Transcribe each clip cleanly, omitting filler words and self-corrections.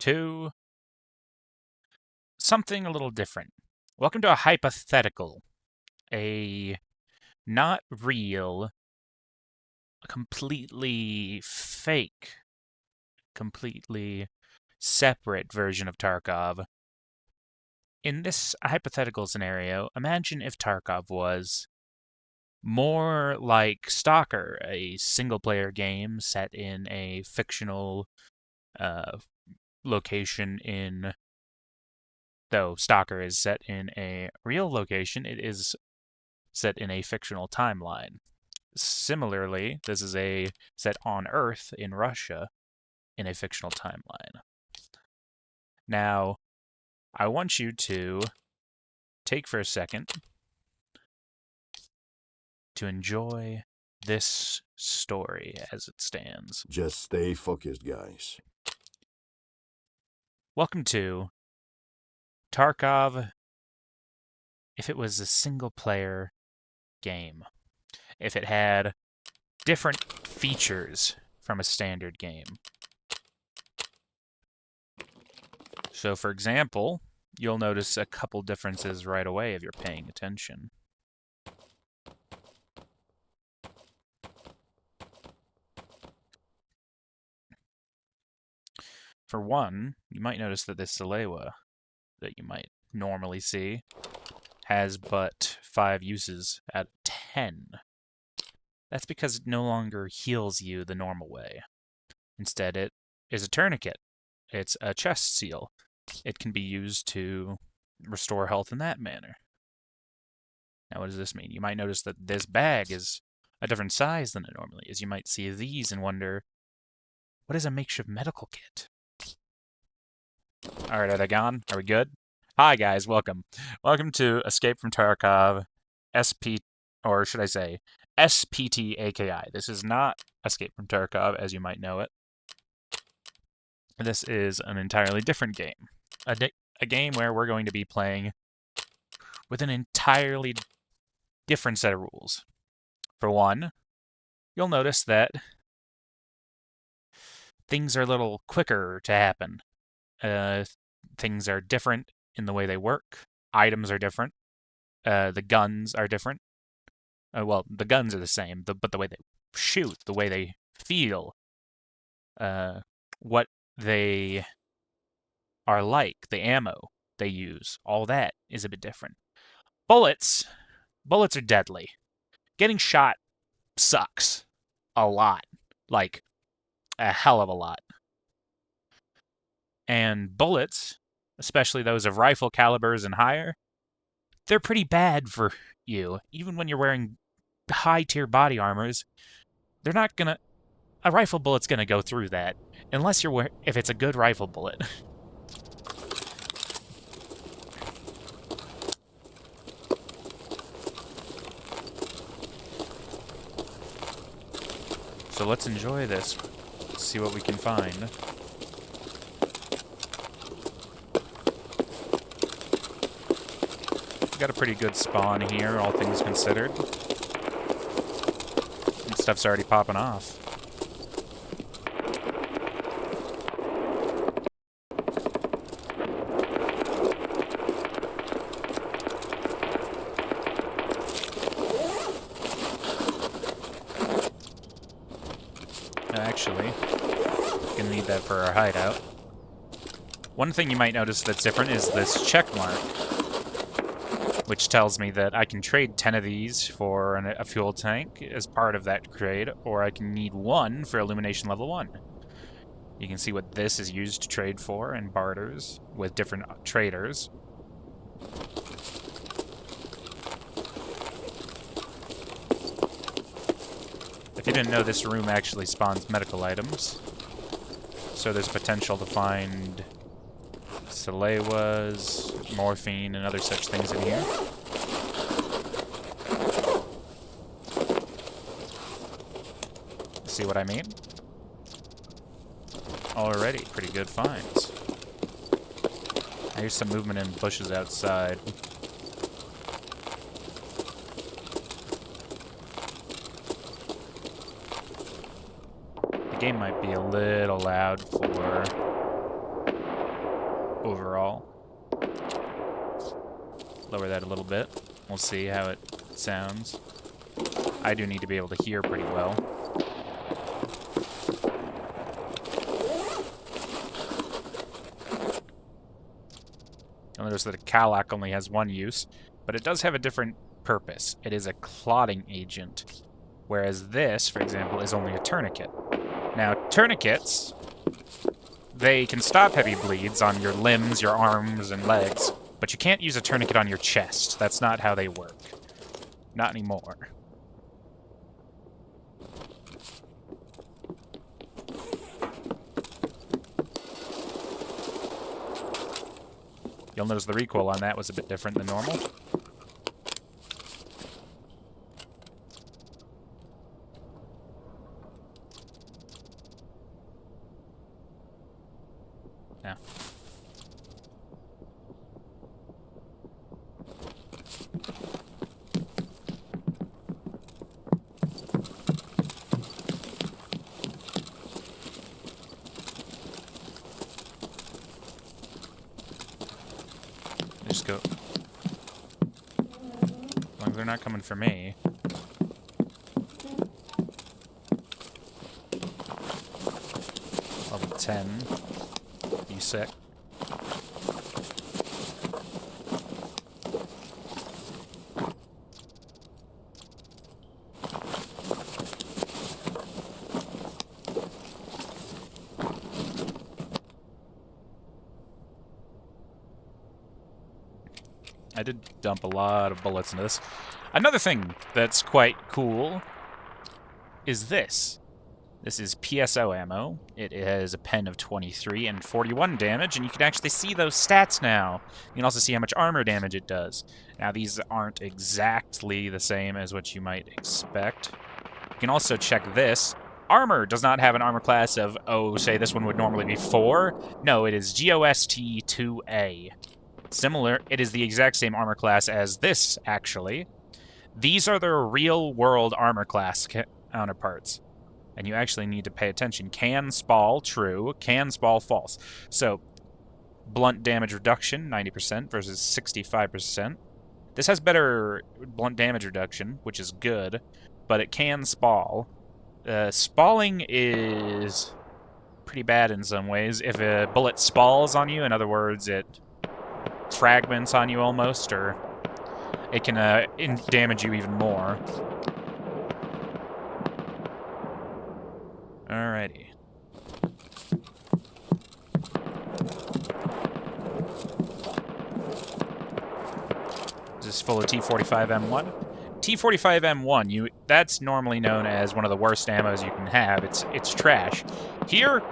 to something a little different. Welcome to a hypothetical, a not real, completely fake, completely separate version of Tarkov. In this hypothetical scenario, imagine if Tarkov was more like Stalker, a single-player game set in a fictional location though Stalker is set in a real location, it is set in a fictional timeline. Similarly, this is set on Earth in Russia in a fictional timeline. Now, I want you to take for a second to enjoy this story as it stands. Just stay focused, guys. Welcome to Tarkov if it was a single-player game. If it had different features from a standard game. So, for example, you'll notice a couple differences right away if you're paying attention. For one, you might notice that this Salewa that you might normally see has but 5 uses out of 10. That's because it no longer heals you the normal way. Instead, it is a tourniquet. It's a chest seal. It can be used to restore health in that manner. Now, what does this mean? You might notice that this bag is a different size than it normally is. You might see these and wonder, what is a makeshift medical kit? Alright, are they gone? Are we good? Hi guys, welcome. Welcome to Escape from Tarkov or should I say, SPT-AKI. This is not Escape from Tarkov as you might know it. This is an entirely different game. A game where we're going to be playing with an entirely different set of rules. For one, you'll notice that things are a little quicker to happen. Things are different in the way they work. Items are different. The guns are different. Well, the guns are the same, but the way they shoot, the way they feel, what they are like, the ammo they use, all that is a bit different. Bullets are deadly. Getting shot sucks a lot, like a hell of a lot. And bullets, especially those of rifle calibers and higher, they're pretty bad for you. Even when you're wearing high-tier body armors, they're not gonna... A rifle bullet's gonna go through that, unless if it's a good rifle bullet. So let's enjoy this. See what we can find. We got a pretty good spawn here, all things considered. And stuff's already popping off. Actually, gonna need that for our hideout. One thing you might notice that's different is this check mark, which tells me that I can trade 10 of these for a fuel tank as part of that trade, or I can need 1 for illumination level 1. You can see what this is used to trade for in barters with different traders. If you didn't know, this room actually spawns medical items, so there's potential to find Salewas, morphine, and other such things in here. See what I mean? Already pretty good finds. Here's some movement in bushes outside. The game might be a little loud for overall. Lower that a little bit. We'll see how it sounds. I do need to be able to hear pretty well. You'll notice that a Calac only has one use, but it does have a different purpose. It is a clotting agent, whereas this, for example, is only a tourniquet. Now, tourniquets, they can stop heavy bleeds on your limbs, your arms, and legs, but you can't use a tourniquet on your chest. That's not how they work. Not anymore. You'll notice the recoil on that was a bit different than normal. Now. Just go. As long as they're not coming for me. Level 10. You sick. I did dump a lot of bullets into this. Another thing that's quite cool is this. This is PSO ammo. It has a pen of 23 and 41 damage, and you can actually see those stats now. You can also see how much armor damage it does. Now, these aren't exactly the same as what you might expect. You can also check this. Armor does not have an armor class of, oh, say this one would normally be 4. No, it is GOST-2A. Similar, it is the exact same armor class as this, actually. These are their real-world armor class counterparts. And you actually need to pay attention. Can spall, true. Can spall, false. So, blunt damage reduction, 90% versus 65%. This has better blunt damage reduction, which is good, but it can spall. Spalling is pretty bad in some ways. If a bullet spalls on you, in other words, it fragments on you almost, or it can damage you even more. Alrighty. This is full of T45M1. T45M1, that's normally known as one of the worst ammos you can have. It's trash. Here,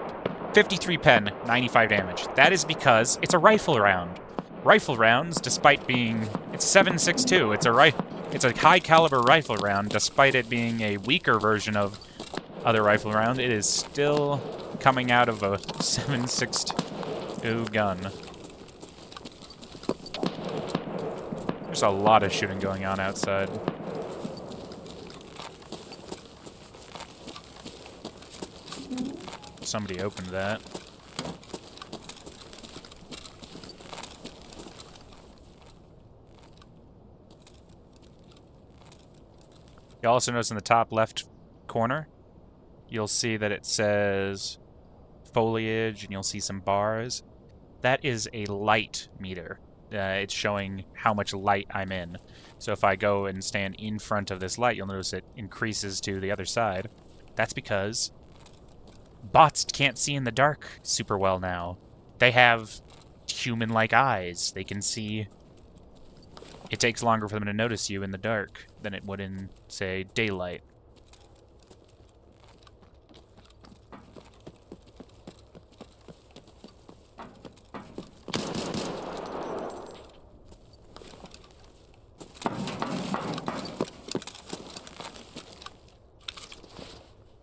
53 pen, 95 damage. That is because it's a rifle round. Rifle rounds, despite being... It's 7.62. It's a high caliber rifle round, despite it being a weaker version of other rifle round. It is still coming out of a 7.62 gun. There's a lot of shooting going on outside. Somebody opened that. You also notice in the top left corner, you'll see that it says foliage, and you'll see some bars. That is a light meter. It's showing how much light I'm in. So if I go and stand in front of this light, you'll notice it increases to the other side. That's because bots can't see in the dark super well now. They have human-like eyes. They can see. It takes longer for them to notice you in the dark than it would in, say, daylight.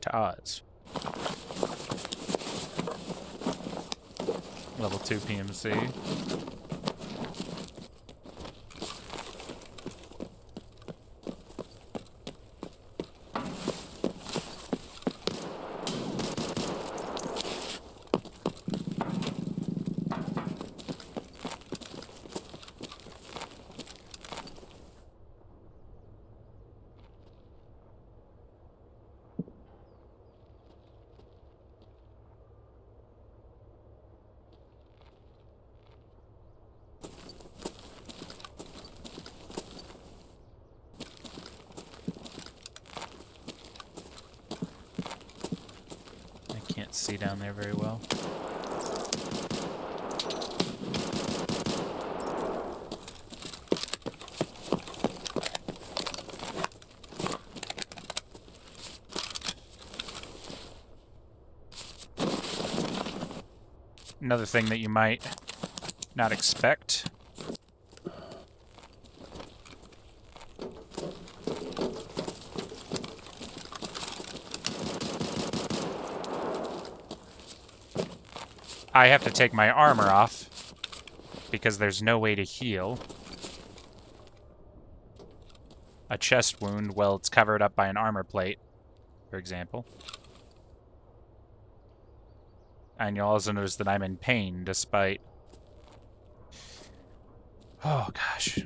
To Oz. Level 2 PMC. see down there very well. Another thing that you might not expect. I have to take my armor off because there's no way to heal a chest wound while it's covered up by an armor plate, for example. And you'll also notice that I'm in pain despite... Oh, gosh.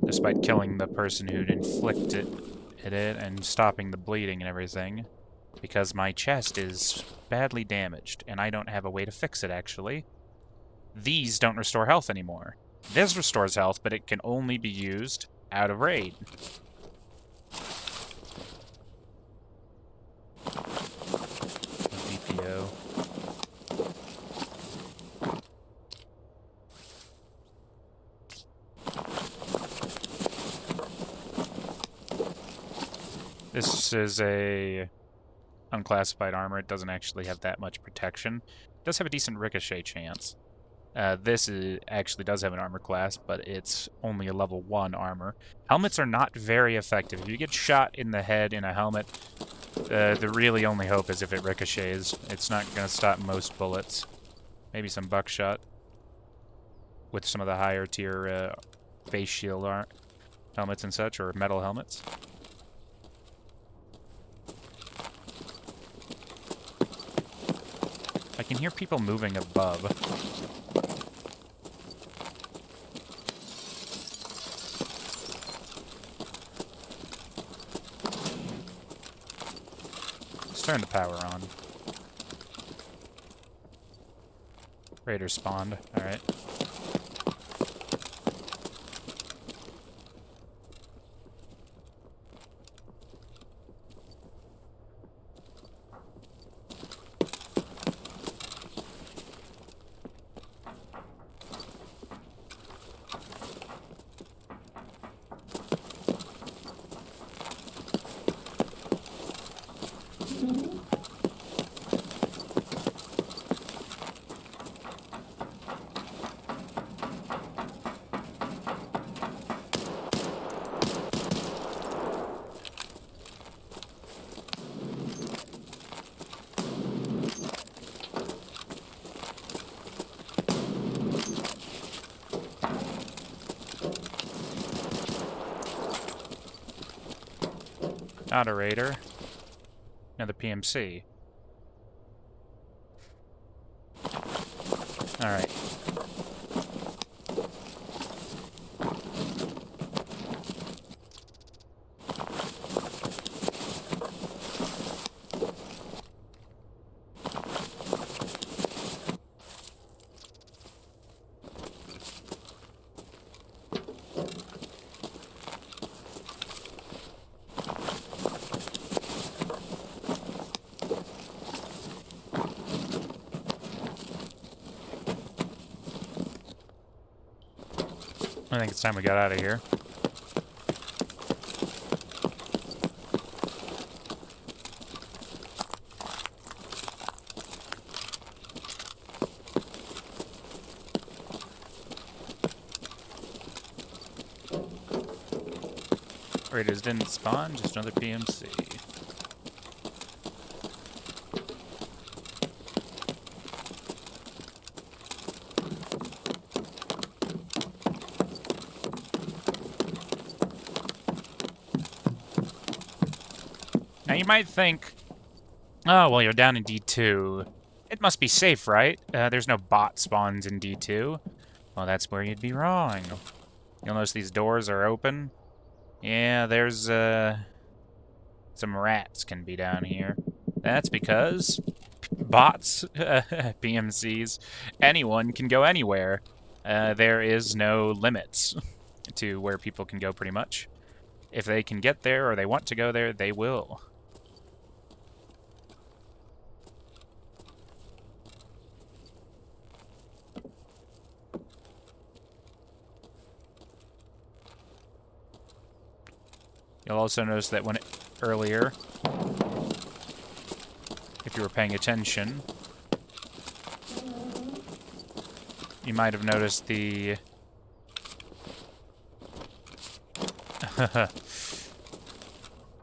Despite killing the person who'd inflicted it and stopping the bleeding and everything. Because my chest is badly damaged, and I don't have a way to fix it, actually. These don't restore health anymore. This restores health, but it can only be used out of raid. VPO. This is a unclassified armor. It doesn't actually have that much protection. It does have a decent ricochet chance. This actually does have an armor class, but it's only a level 1 armor. Helmets are not very effective. If you get shot in the head in a helmet, the really only hope is if it ricochets. It's not going to stop most bullets. Maybe some buckshot with some of the higher tier face shield helmets and such, or metal helmets. I can hear people moving above. Let's turn the power on. Raider spawned. Alright. Not a raider. Another PMC. Alright. I think it's time we got out of here. Raiders didn't spawn, just another PMC. Now you might think, oh, well, you're down in D2. It must be safe, right? There's no bot spawns in D2. Well, that's where you'd be wrong. You'll notice these doors are open. Yeah, there's, some rats can be down here. That's because bots, PMCs, anyone can go anywhere. There is no limits to where people can go, pretty much. If they can get there or they want to go there, they will. You'll also notice that earlier, if you were paying attention, you might have noticed the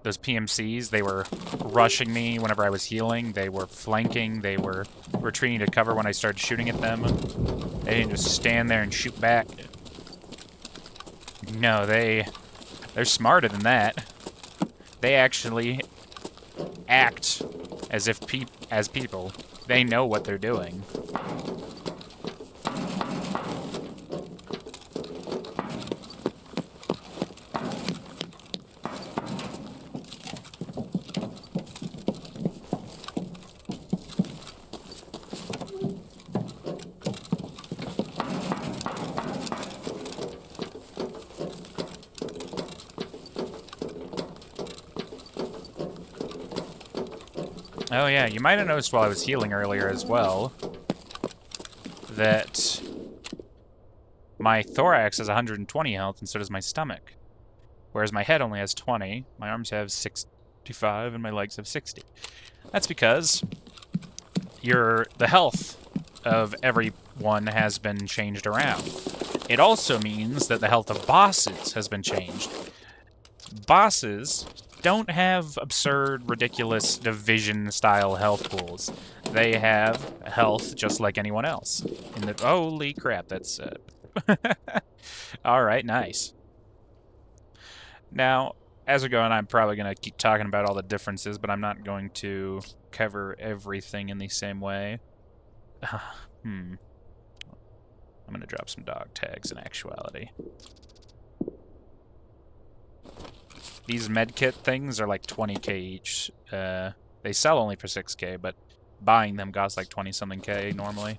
those PMCs. They were rushing me whenever I was healing. They were flanking. They were retreating to cover when I started shooting at them. They didn't just stand there and shoot back. No, they're smarter than that. They actually act as if as people. They know what they're doing. Oh yeah, you might have noticed while I was healing earlier as well that my thorax has 120 health and so does my stomach. Whereas my head only has 20, my arms have 65, and my legs have 60. That's because the health of everyone has been changed around. It also means that the health of bosses has been changed. Bosses don't have absurd, ridiculous division-style health pools. They have health just like anyone else. Holy crap, that's... Alright, nice. Now, as we go on, I'm probably going to keep talking about all the differences, but I'm not going to cover everything in the same way. I'm going to drop some dog tags in actuality. These medkit things are like 20k each. They sell only for 6k, but buying them costs like 20-something k normally.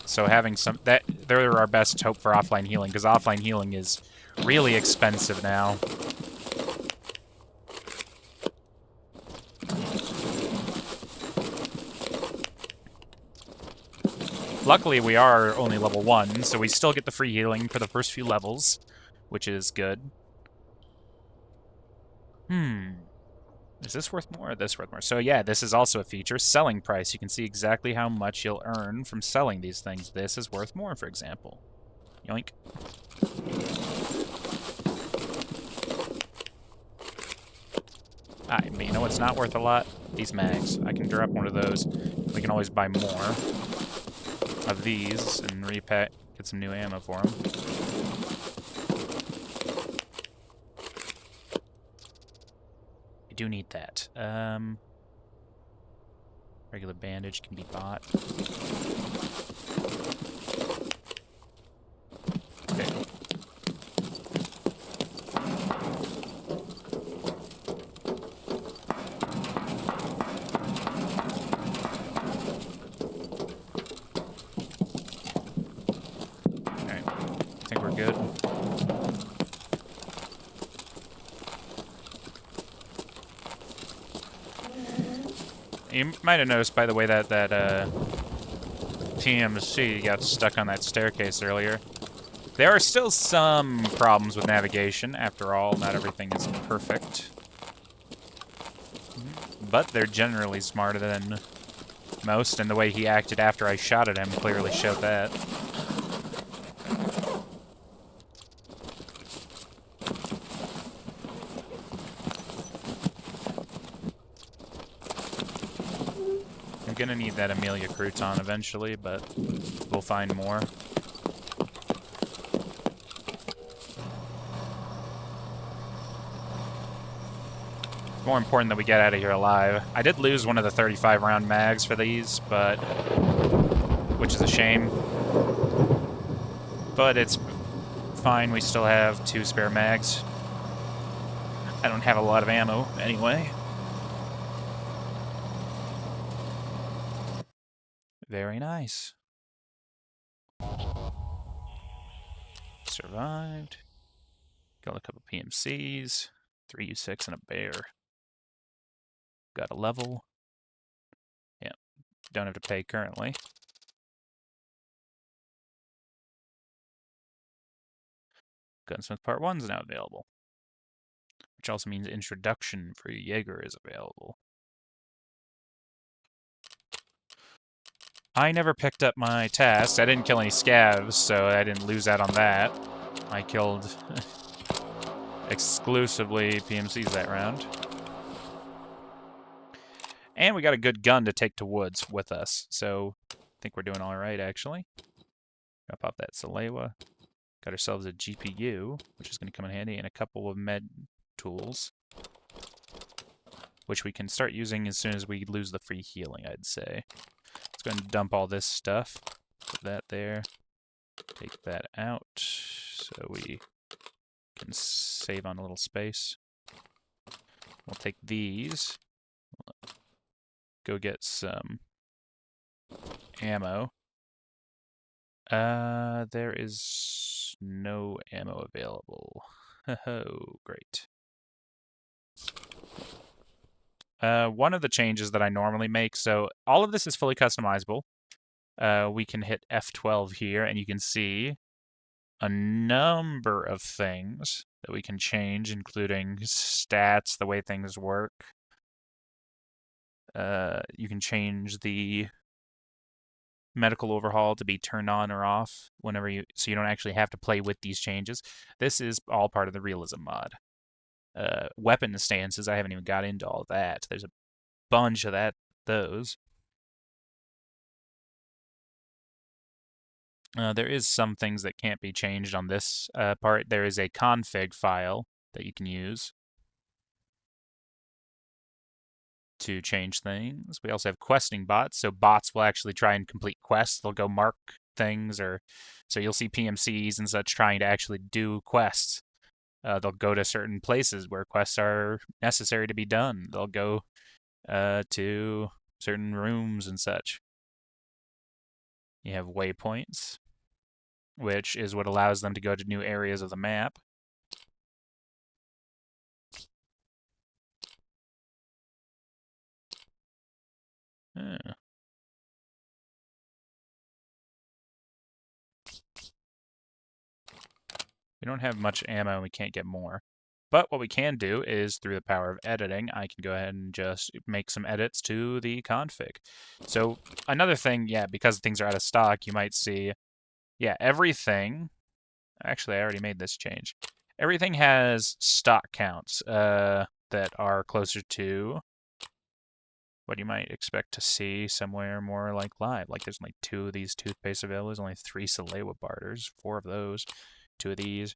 So having they're our best hope for offline healing, because offline healing is really expensive now. Luckily, we are only level 1, so we still get the free healing for the first few levels, which is good. Is this worth more or this worth more? So yeah, this is also a feature. Selling price. You can see exactly how much you'll earn from selling these things. This is worth more, for example. Yoink. But you know what's not worth a lot? These mags. I can drop one of those. We can always buy more of these and repack, get some new ammo for them. I do need that. Regular bandage can be bought. Okay. Alright. I think we're good. You might have noticed, by the way, that TMC got stuck on that staircase earlier. There are still some problems with navigation. After all, not everything is perfect. But they're generally smarter than most, and the way he acted after I shot at him clearly showed that. I'm gonna need that Amelia crouton eventually, but we'll find more. It's more important that we get out of here alive. I did lose one of the 35-round mags for these, which is a shame. But it's fine, we still have 2 spare mags. I don't have a lot of ammo anyway. Very nice. Survived. Got a couple PMCs, 3U6 and a bear. Got a level. Yeah, don't have to pay currently. Gunsmith Part 1's now available. which also means introduction for Jaeger is available. I never picked up my task. I didn't kill any scavs, so I didn't lose out on that. I killed exclusively PMCs that round. And we got a good gun to take to woods with us, so I think we're doing all right, actually. Drop off that Salewa. Got ourselves a GPU, which is going to come in handy, and a couple of med tools, which we can start using as soon as we lose the free healing, I'd say. Let's go ahead and dump all this stuff. Put that there. Take that out so we can save on a little space. We'll take these. Go get some ammo. There is no ammo available. Oh, great. One of the changes that I normally make, so all of this is fully customizable. We can hit F12 here, and you can see a number of things that we can change, including stats, the way things work. You can change the medical overhaul to be turned on or off whenever so you don't actually have to play with these changes. This is all part of the realism mod. Weapon stances, I haven't even got into all that. There's a bunch of those. There is some things that can't be changed on this part. There is a config file that you can use to change things. We also have questing bots, so bots will actually try and complete quests. They'll go mark things, or so you'll see PMCs and such trying to actually do quests. They'll go to certain places where quests are necessary to be done. They'll go to certain rooms and such. You have waypoints, which is what allows them to go to new areas of the map. We don't have much ammo and we can't get more. But what we can do is, through the power of editing, I can go ahead and just make some edits to the config. So another thing, yeah, because things are out of stock, you might see, yeah, everything. Actually, I already made this change. Everything has stock counts that are closer to what you might expect to see somewhere more like live. Like there's only 2 of these toothpaste available. There's only 3 Salewa barters, 4 of those, 2 of these.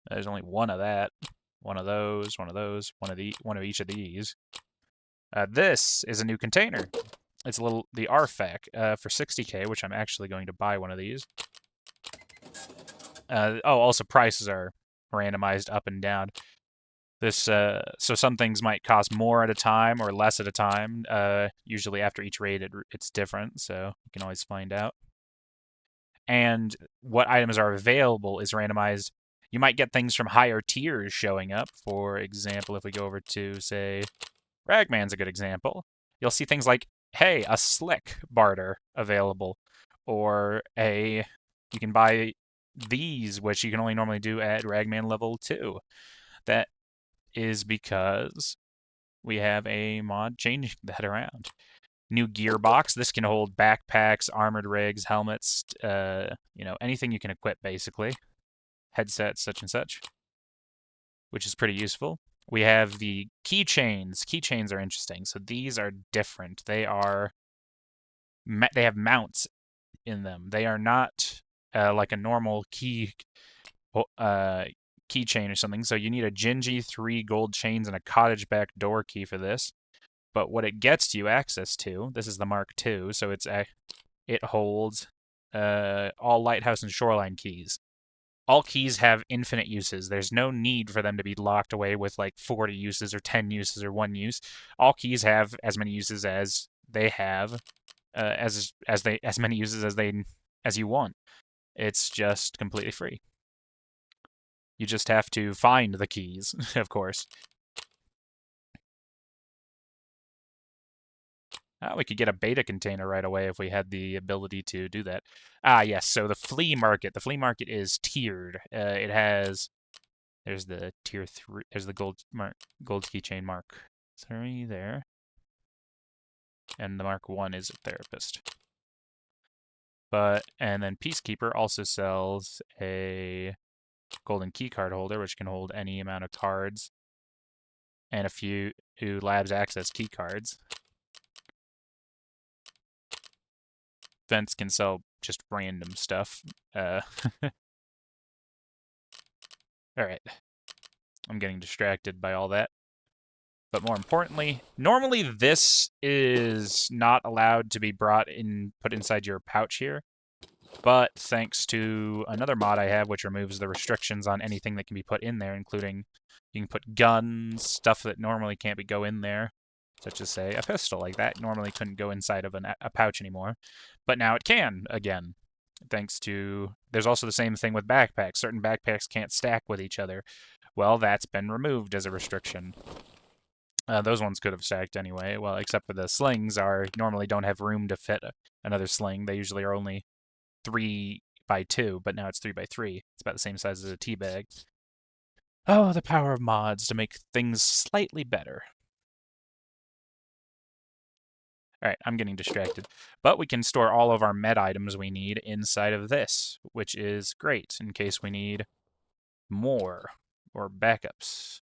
There's only 1 of that, 1 of those, 1 of those, 1 of each of these. This is a new container. It's the RFAC for 60k, which I'm actually going to buy one of these. Also prices are randomized up and down. This so some things might cost more at a time or less at a time. Usually after each raid, it's different, so you can always find out. And what items are available is randomized. You might get things from higher tiers showing up. For example, if we go over to, say, Ragman's a good example. You'll see things like, hey, a slick barter available, or you can buy these, which you can only normally do at Ragman level 2. That is because we have a mod changing that around. New gearbox. This can hold backpacks, armored rigs, helmets, anything you can equip, basically. Headsets, such and such, which is pretty useful. We have the keychains. Keychains are interesting. So these are different. They have mounts in them. They are not like a normal keychain or something. So you need a Gingy, 3 gold chains, and a cottage back door key for this. But what it gets you access to, this is the Mark II, so it holds all lighthouse and shoreline keys. All keys have infinite uses. There's no need for them to be locked away with like 40 uses or 10 uses or 1 use. All keys have as many uses as they have, as many uses as you want. It's just completely free. You just have to find the keys, of course. We could get a beta container right away if we had the ability to do that. Yes, so the flea market. The flea market is tiered. It has There's the tier 3. There's the gold keychain mark 3 there. And the mark 1 is a therapist. And then Peacekeeper also sells a golden key card holder, which can hold any amount of cards, and a few labs access key cards. Vents can sell just random stuff. Alright. I'm getting distracted by all that. But more importantly, normally this is not allowed to be put inside your pouch here. But thanks to another mod I have, which removes the restrictions on anything that can be put in there, including you can put guns, stuff that normally can't go in there, such as, say, a pistol. Like that normally couldn't go inside of a pouch anymore, but now it can again. Thanks to... There's also the same thing with backpacks. Certain backpacks can't stack with each other. Well, that's been removed as a restriction. Those ones could have stacked anyway, well, except for the slings normally don't have room to fit another sling. They usually are only 3x2, but now it's 3x3. It's about the same size as a tea bag. Oh, the power of mods to make things slightly better. Alright, I'm getting distracted. But we can store all of our med items we need inside of this, which is great in case we need more or backups.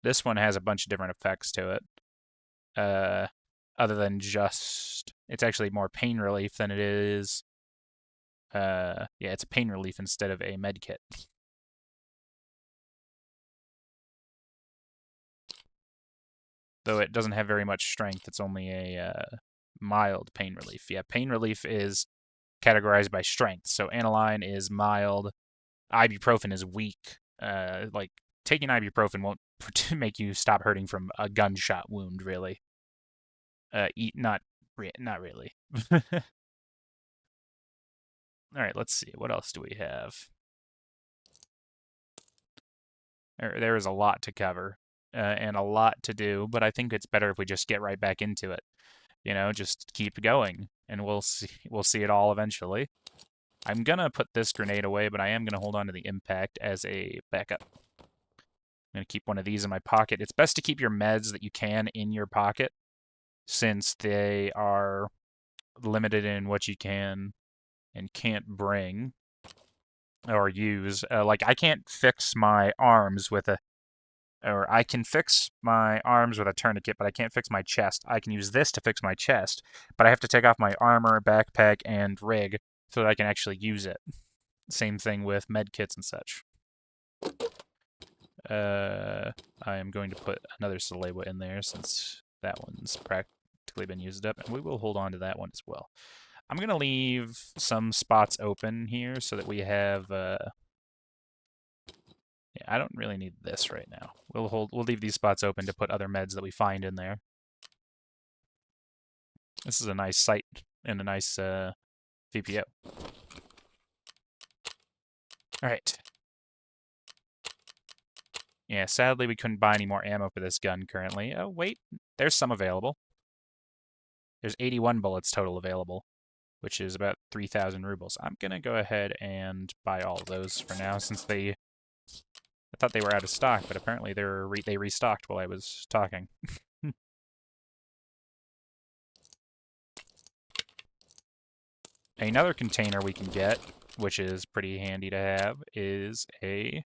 This one has a bunch of different effects to it. Other than just... It's actually more pain relief than it is... yeah, it's a pain relief instead of a med kit. Though it doesn't have very much strength, it's only a mild pain relief. Yeah, pain relief is categorized by strength. So aniline is mild, ibuprofen is weak. Like, taking ibuprofen won't make you stop hurting from a gunshot wound, really. Not really. Alright, let's see. What else do we have? There is a lot to cover, and a lot to do, but I think it's better if we just get right back into it. You know, just keep going, and we'll see it all eventually. I'm gonna put this grenade away, but I am gonna hold on to the impact as a backup. I'm gonna keep one of these in my pocket. It's best to keep your meds that you can in your pocket, since they are limited in what you can and can't bring or use. Like, I can't fix my arms with a... Or I can fix my arms with a tourniquet, but I can't fix my chest. I can use this to fix my chest, but I have to take off my armor, backpack, and rig so that I can actually use it. Same thing with med kits and such. I am going to put another Salewa in there since that one's practically been used up, and we will hold on to that one as well. I'm going to leave some spots open here so that we have... Yeah, I don't really need this right now. We'll leave these spots open to put other meds that we find in there. This is a nice site and a nice VPO. Alright. Yeah, sadly we couldn't buy any more ammo for this gun currently. Oh, wait. There's some available. There's 81 bullets total available, which is about 3,000 rubles. I'm gonna go ahead and buy all of those for now, since I thought they were out of stock, but apparently they restocked while I was talking. Another container we can get, which is pretty handy to have, is a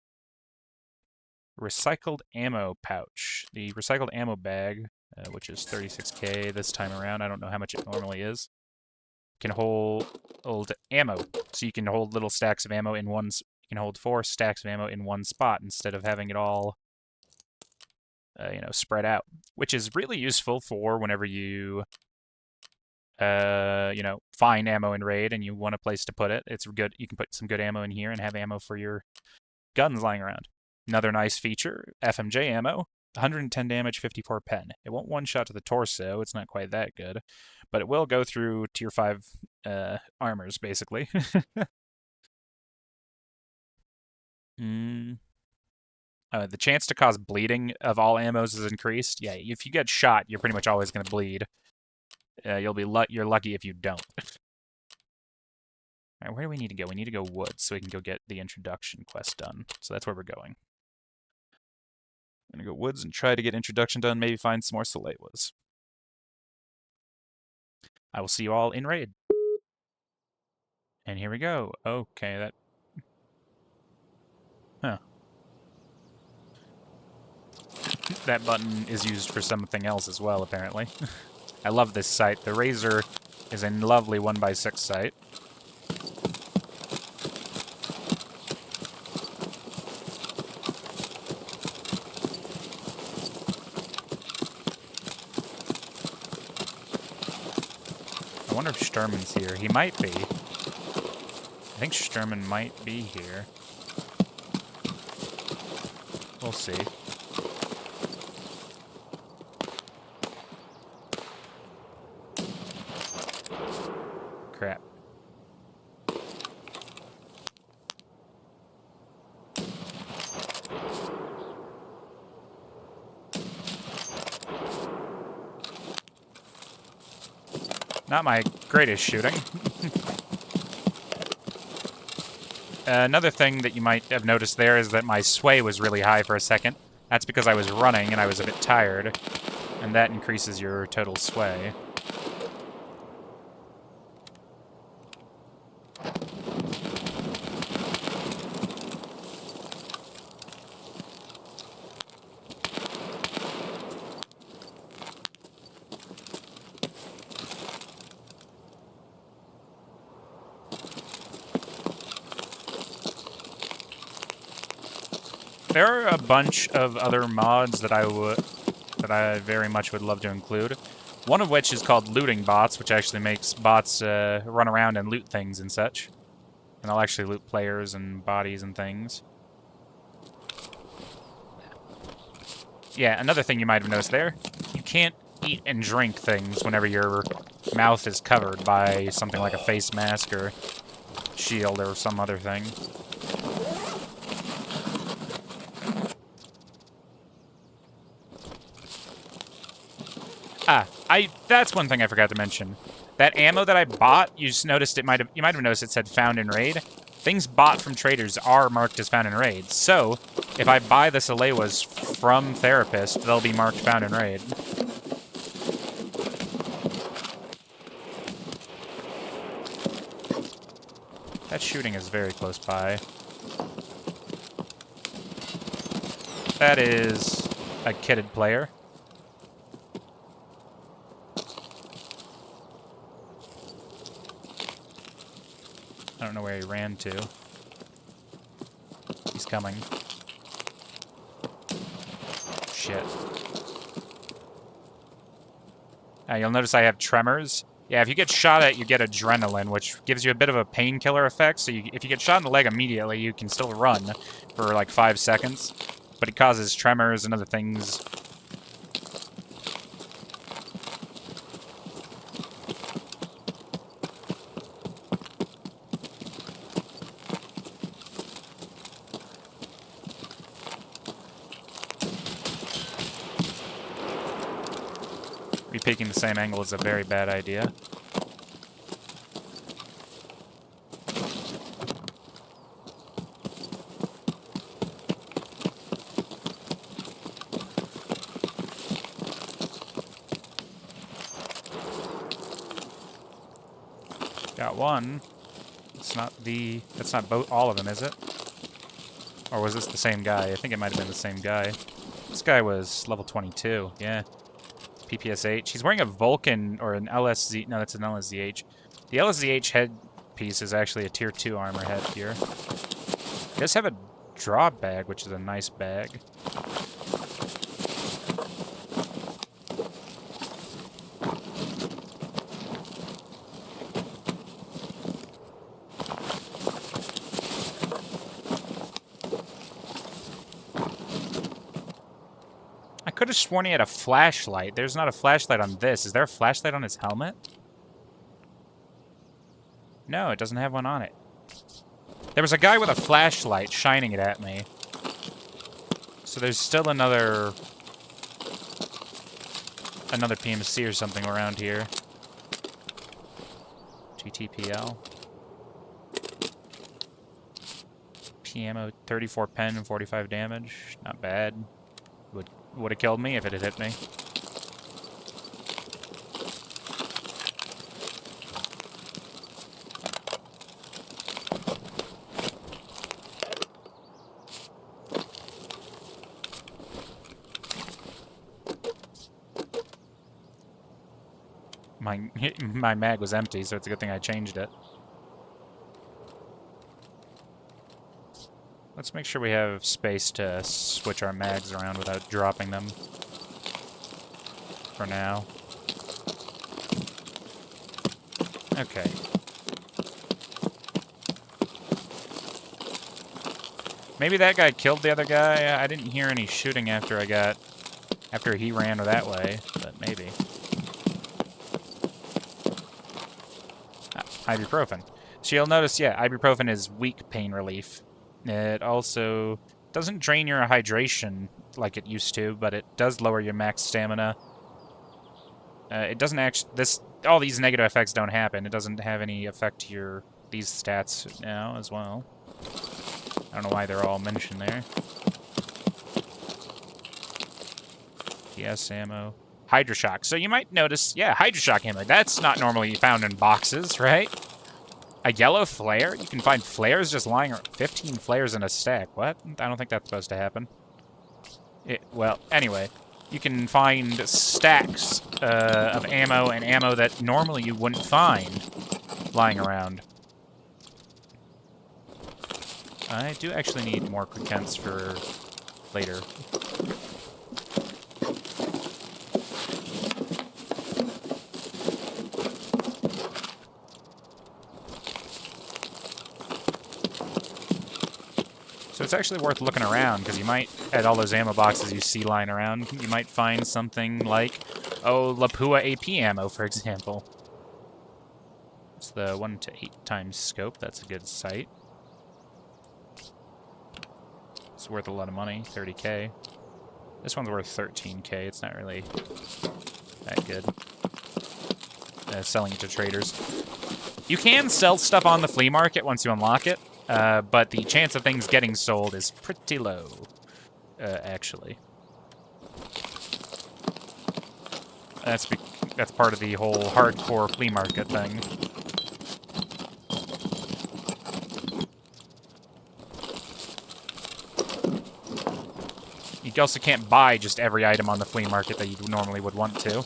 recycled ammo pouch. The recycled ammo bag, which is 36K this time around, I don't know how much it normally is, can hold ammo. So you can hold little stacks of ammo in one... You can hold 4 stacks of ammo in one spot instead of having it all, spread out, which is really useful for whenever you find ammo in raid and you want a place to put it. It's good. You can put some good ammo in here and have ammo for your guns lying around. Another nice feature, FMJ ammo, 110 damage, 54 pen. It won't one-shot to the torso, it's not quite that good, but it will go through tier 5 armors, basically. The chance to cause bleeding of all ammos is increased. Yeah, if you get shot, you're pretty much always going to bleed. You're lucky if you don't. Alright, where do we need to go? We need to go woods so we can go get the introduction quest done. So that's where we're going. I'm gonna go woods and try to get introduction done, maybe find some more Salewas. I will see you all in raid. And here we go. Okay, that... Huh. That button is used for something else as well, apparently. I love this site. The Razor is a lovely 1x6 site. I wonder if Sturman's here. He might be. I think Sturman might be here. We'll see. Crap. Not my greatest shooting. Another thing that you might have noticed there is that my sway was really high for a second. That's because I was running and I was a bit tired, and that increases your total sway. There are a bunch of other mods that I very much would love to include. One of which is called looting bots, which actually makes bots run around and loot things and such. And they'll actually loot players and bodies and things. Yeah, another thing you might have noticed there, you can't eat and drink things whenever your mouth is covered by something like a face mask or shield or some other thing. That's one thing I forgot to mention. That ammo that I bought, you just noticed you might have noticed it said found in raid. Things bought from traders are marked as found in raid. So, if I buy the Salewas from Therapist, they'll be marked found in raid. That shooting is very close by. That is a kitted player. I don't know where he ran to. He's coming. Shit. You'll notice I have tremors. Yeah, if you get shot at, you get adrenaline, which gives you a bit of a painkiller effect. So if you get shot in the leg immediately, you can still run for like 5 seconds. But it causes tremors and other things. Peeking the same angle is a very bad idea. Got one. That's not all of them, is it? Or was this the same guy? I think it might have been the same guy. This guy was level 22, yeah. PPSH. He's wearing a Vulcan or an LSZ. No, that's an LSZH. The LSZH headpiece is actually a tier 2 armor headgear. He does have a draw bag, which is a nice bag. I could have sworn he had a flashlight. There's not a flashlight on this. Is there a flashlight on his helmet? No, it doesn't have one on it. There was a guy with a flashlight shining it at me. So there's still another PMC or something around here. GTPL. SPT ammo, 34 pen and 45 damage. Not bad. Would have killed me if it had hit me. My mag was empty, so it's a good thing I changed it. Let's make sure we have space to switch our mags around without dropping them. For now. Okay. Maybe that guy killed the other guy. I didn't hear any shooting after he ran that way, but maybe. Ibuprofen. So you'll notice, yeah, ibuprofen is weak pain relief. It also doesn't drain your hydration like it used to, but it does lower your max stamina. It doesn't actually... all these negative effects don't happen. It doesn't have any effect to these stats now as well. I don't know why they're all mentioned there. PS ammo. Hydroshock. So you might notice, yeah, Hydroshock ammo. That's not normally found in boxes, right? A yellow flare? You can find flares just lying around. 15 flares in a stack. What? I don't think that's supposed to happen. Well, anyway. You can find stacks of ammo and ammo that normally you wouldn't find lying around. I do actually need more quick-kents for later. So it's actually worth looking around, because you might, at all those ammo boxes you see lying around, you might find something like, oh, Lapua AP ammo, for example. It's the 1 to 8 times scope. That's a good sight. It's worth a lot of money, 30k. This one's worth 13k. It's not really that good. Selling it to traders. You can sell stuff on the flea market once you unlock it. But the chance of things getting sold is pretty low, actually. That's part of the whole hardcore flea market thing. You also can't buy just every item on the flea market that you normally would want to.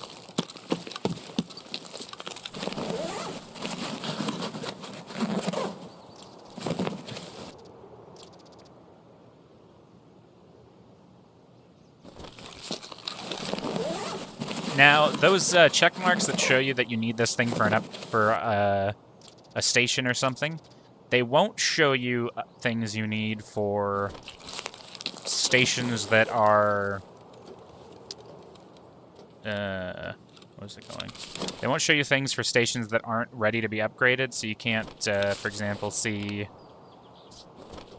Now, those check marks that show you that you need this thing for a station or something, they won't show you things you need for stations that are... where's it going? They won't show you things for stations that aren't ready to be upgraded, so you can't, for example, see...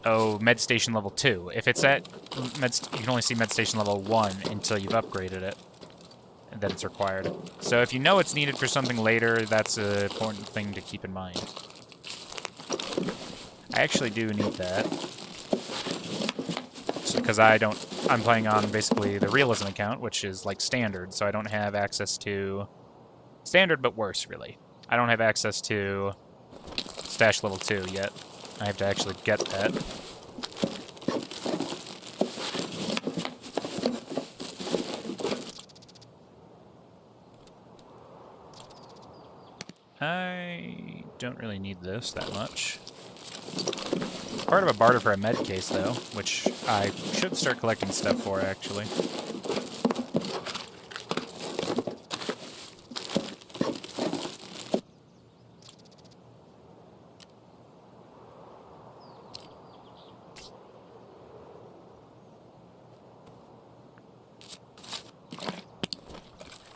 Oh, med station level 2. If it's at... you can only see med station level 1 until you've upgraded it. That it's required. So if you know it's needed for something later, that's an important thing to keep in mind. I actually do need that. Because I'm playing on basically the realism account, which is like standard, so I don't have access to... Standard, but worse, really. I don't have access to stash level 2 yet. I have to actually get that. I don't really need this that much. It's part of a barter for a med case, though, which I should start collecting stuff for, actually.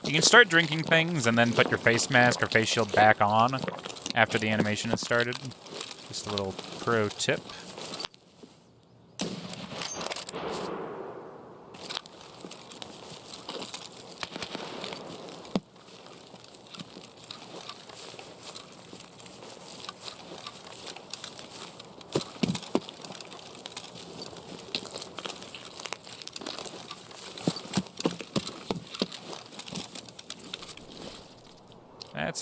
You can start drinking things and then put your face mask or face shield back on after the animation has started. Just a little pro tip.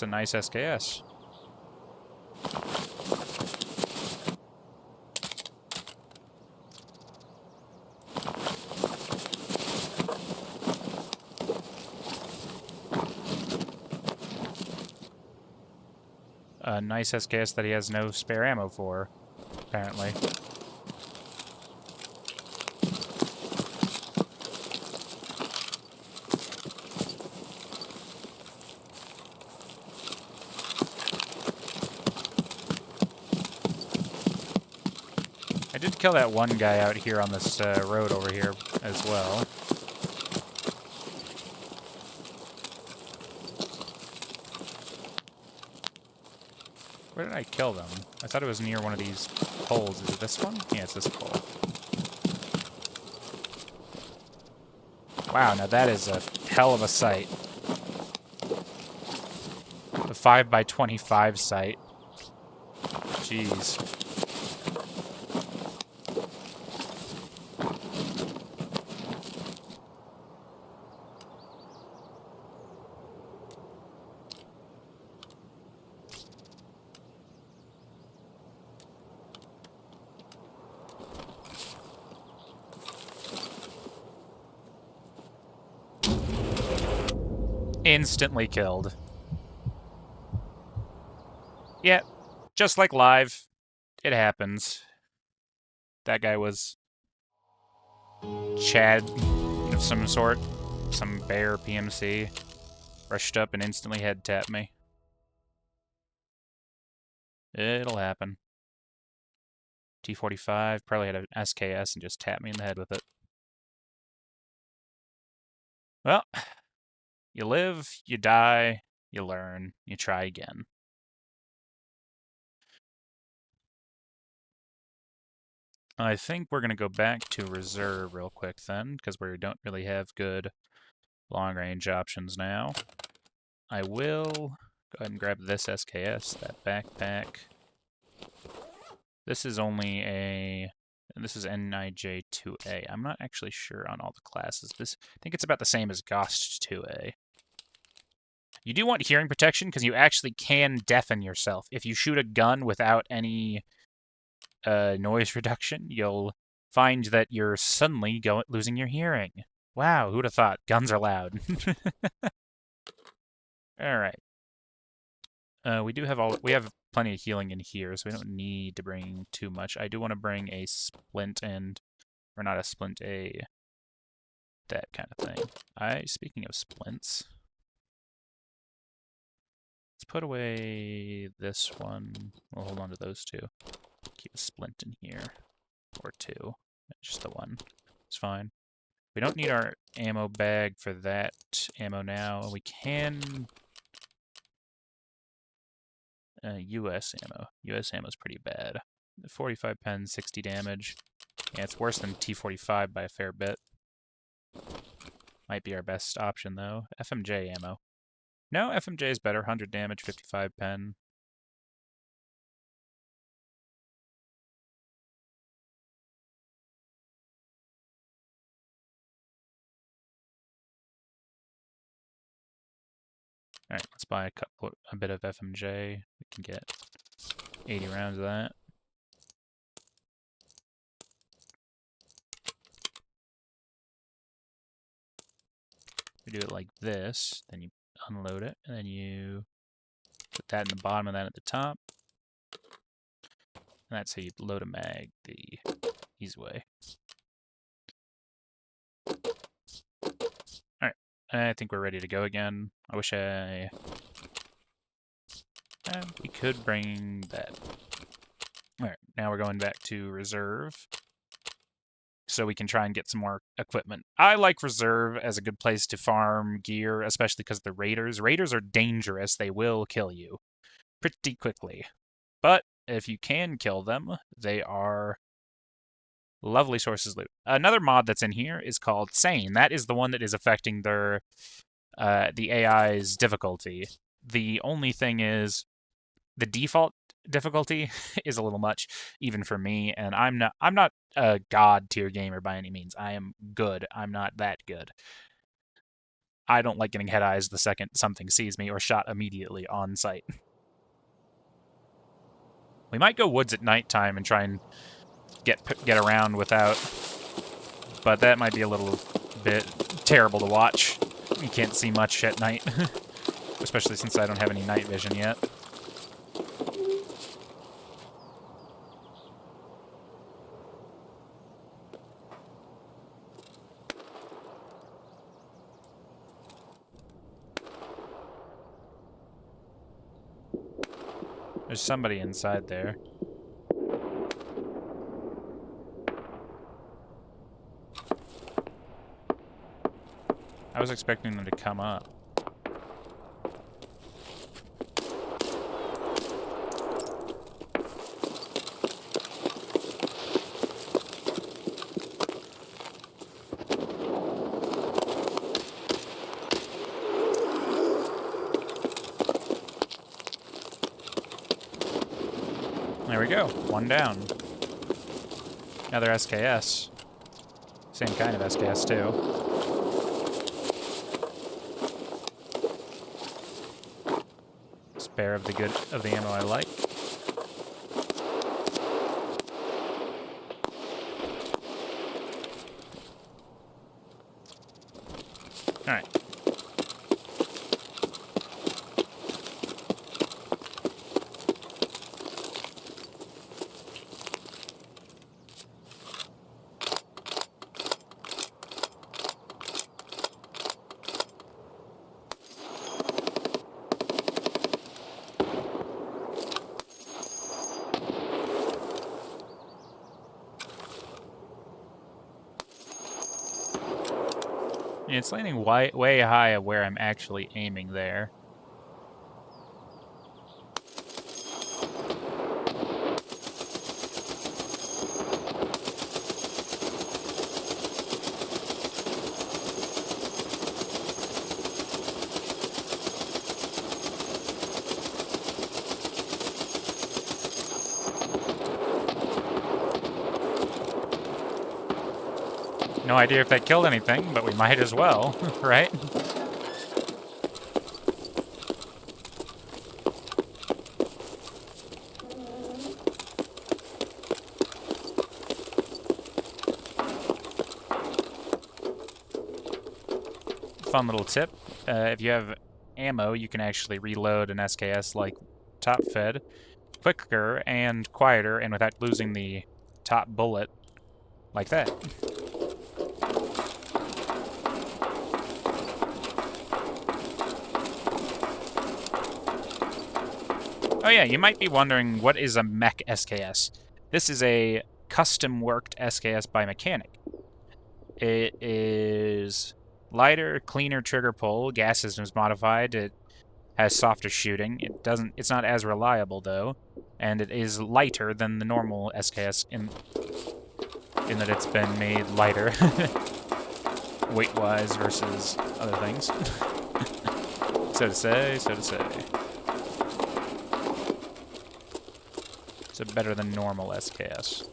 a nice SKS. A nice SKS that he has no spare ammo for, apparently. I did kill that one guy out here on this road over here as well. Where did I kill them? I thought it was near one of these poles. Is it this one? Yeah, it's this pole. Wow, now that is a hell of a sight. The 5x25 sight. Jeez. Instantly killed. Yeah, just like live, it happens. That guy was Chad of some sort, some bear PMC, rushed up and instantly head tapped me. It'll happen. T-45 probably had an SKS and just tapped me in the head with it. Well, you live, you die, you learn, you try again. I think we're going to go back to reserve real quick then, because we don't really have good long-range options now. I will go ahead and grab this SKS, that backpack. This is only a... This is NIJ-2A. I'm not actually sure on all the classes. I think it's about the same as GOST-2A. You do want hearing protection because you actually can deafen yourself. If you shoot a gun without any noise reduction, you'll find that you're suddenly losing your hearing. Wow, who'd have thought? Guns are loud. All right. We have plenty of healing in here, so we don't need to bring too much. I do want to bring a splint or not a splint, that kind of thing. Speaking of splints, let's put away this one. We'll hold on to those two. Keep a splint in here, or two. Just the one. It's fine. We don't need our ammo bag for that ammo now. We can... US ammo. US ammo is pretty bad. 45 pen, 60 damage. Yeah, it's worse than T45 by a fair bit. Might be our best option, though. FMJ ammo. No, FMJ is better. 100 damage, 55 pen. Alright, let's buy a bit of FMJ. We can get 80 rounds of that. We do it like this, then you unload it, and then you put that in the bottom and that at the top. And that's how you load a mag the easy way. Alright, I think we're ready to go again. I wish we could bring that. Alright, now we're going back to reserve. So we can try and get some more equipment. I like reserve as a good place to farm gear, especially because the raiders. Raiders are dangerous. They will kill you pretty quickly. But if you can kill them, they are lovely sources of loot. Another mod that's in here is called Sane. That is the one that is affecting the AI's difficulty. The only thing is the default difficulty is a little much, even for me, and I'm not a god tier gamer by any means. I am good. I'm not that good. I don't like getting head eyes the second something sees me or shot immediately on sight. We might go woods at nighttime and try and get around without, but that might be a little bit terrible to watch. You can't see much at night, especially since I don't have any night vision yet. There's somebody inside there. I was expecting them to come up. There we go. One down. Another SKS. Same kind of SKS, too. Spare of the good of the ammo I like. Alright. It's landing way high of where I'm actually aiming there. No idea if that killed anything, but we might as well, right? Fun little tip. If you have ammo, you can actually reload an SKS like top fed quicker and quieter and without losing the top bullet like that. Oh yeah, you might be wondering, what is a mech SKS? This is a custom-worked SKS by Mechanic. It is lighter, cleaner trigger pull, gas system's modified, it has softer shooting. It's not as reliable though, and it is lighter than the normal SKS in that it's been made lighter weight-wise versus other things. So to say, so to say. So better than normal SKS.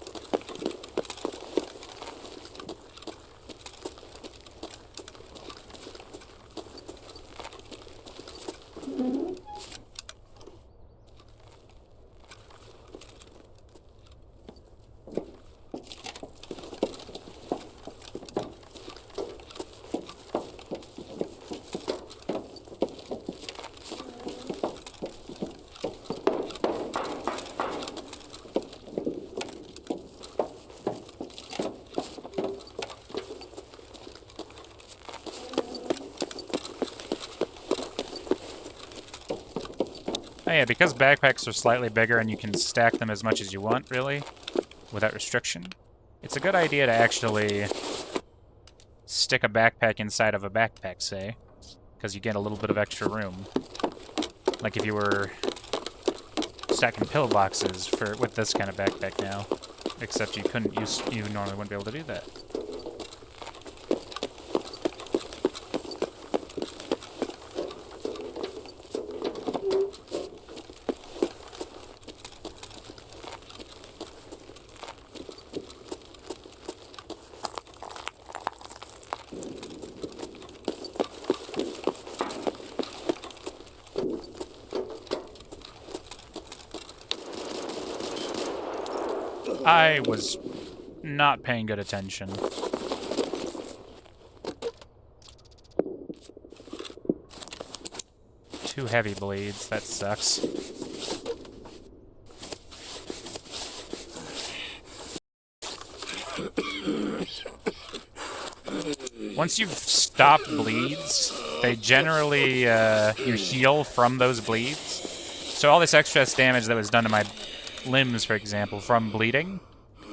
Oh yeah, because backpacks are slightly bigger and you can stack them as much as you want, really, without restriction, it's a good idea to actually stick a backpack inside of a backpack, say, because you get a little bit of extra room. Like if you were stacking pillboxes with this kind of backpack now, except you normally wouldn't be able to do that. I was not paying good attention. Two heavy bleeds, that sucks. Once you've stopped bleeds, they generally, you heal from those bleeds. So all this excess damage that was done to my limbs, for example, from bleeding,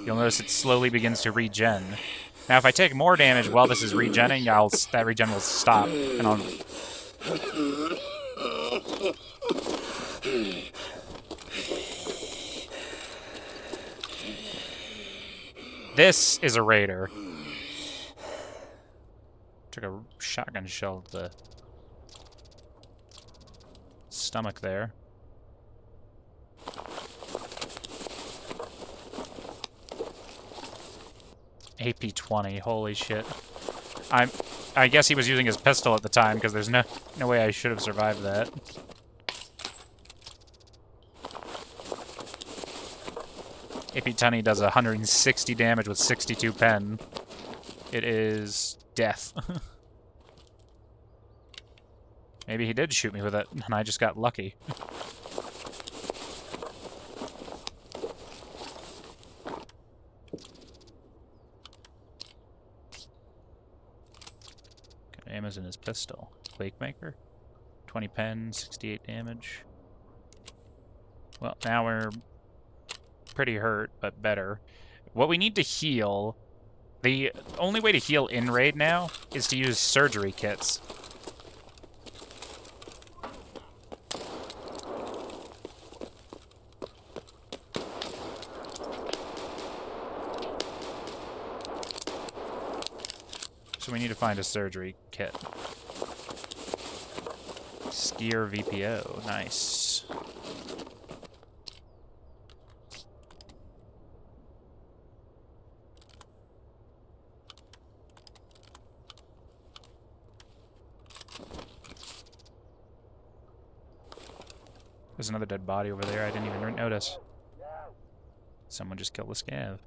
you'll notice it slowly begins to regen. Now, if I take more damage while this is regenning, that regen will stop, and I'll... This is a raider. Took a shotgun shell to the stomach there. AP-20, holy shit. I guess he was using his pistol at the time, because there's no way I should have survived that. AP-20 does 160 damage with 62 pen. It is death. Maybe he did shoot me with it, and I just got lucky. Ammo's in his pistol. Quakemaker. 20 pen, 68 damage. Well, now we're pretty hurt, but better. What we need to heal... The only way to heal in raid now is to use surgery kits. So we need to find a surgery kit. Skier VPO, nice. There's another dead body over there, I didn't even notice. Someone just killed the scav.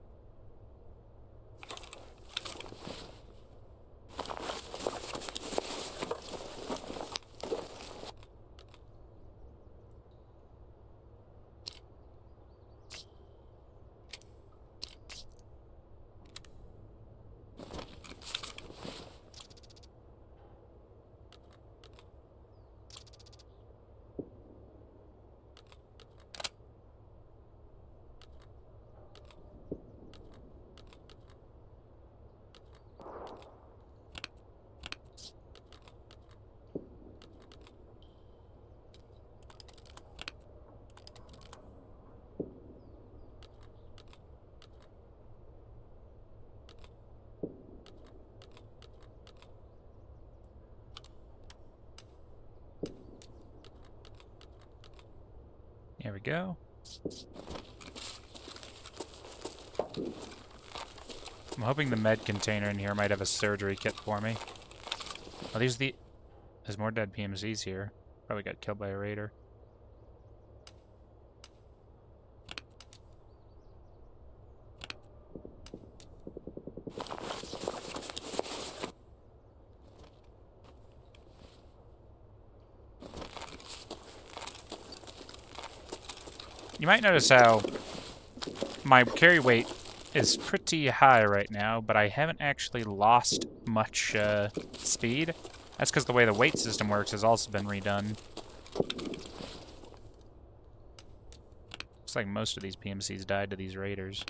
There we go. I'm hoping the med container in here might have a surgery kit for me. Oh, there's more dead PMCs here. Probably got killed by a raider. You might notice how my carry weight is pretty high right now, but I haven't actually lost much speed. That's because the way the weight system works has also been redone. Looks like most of these PMCs died to these raiders.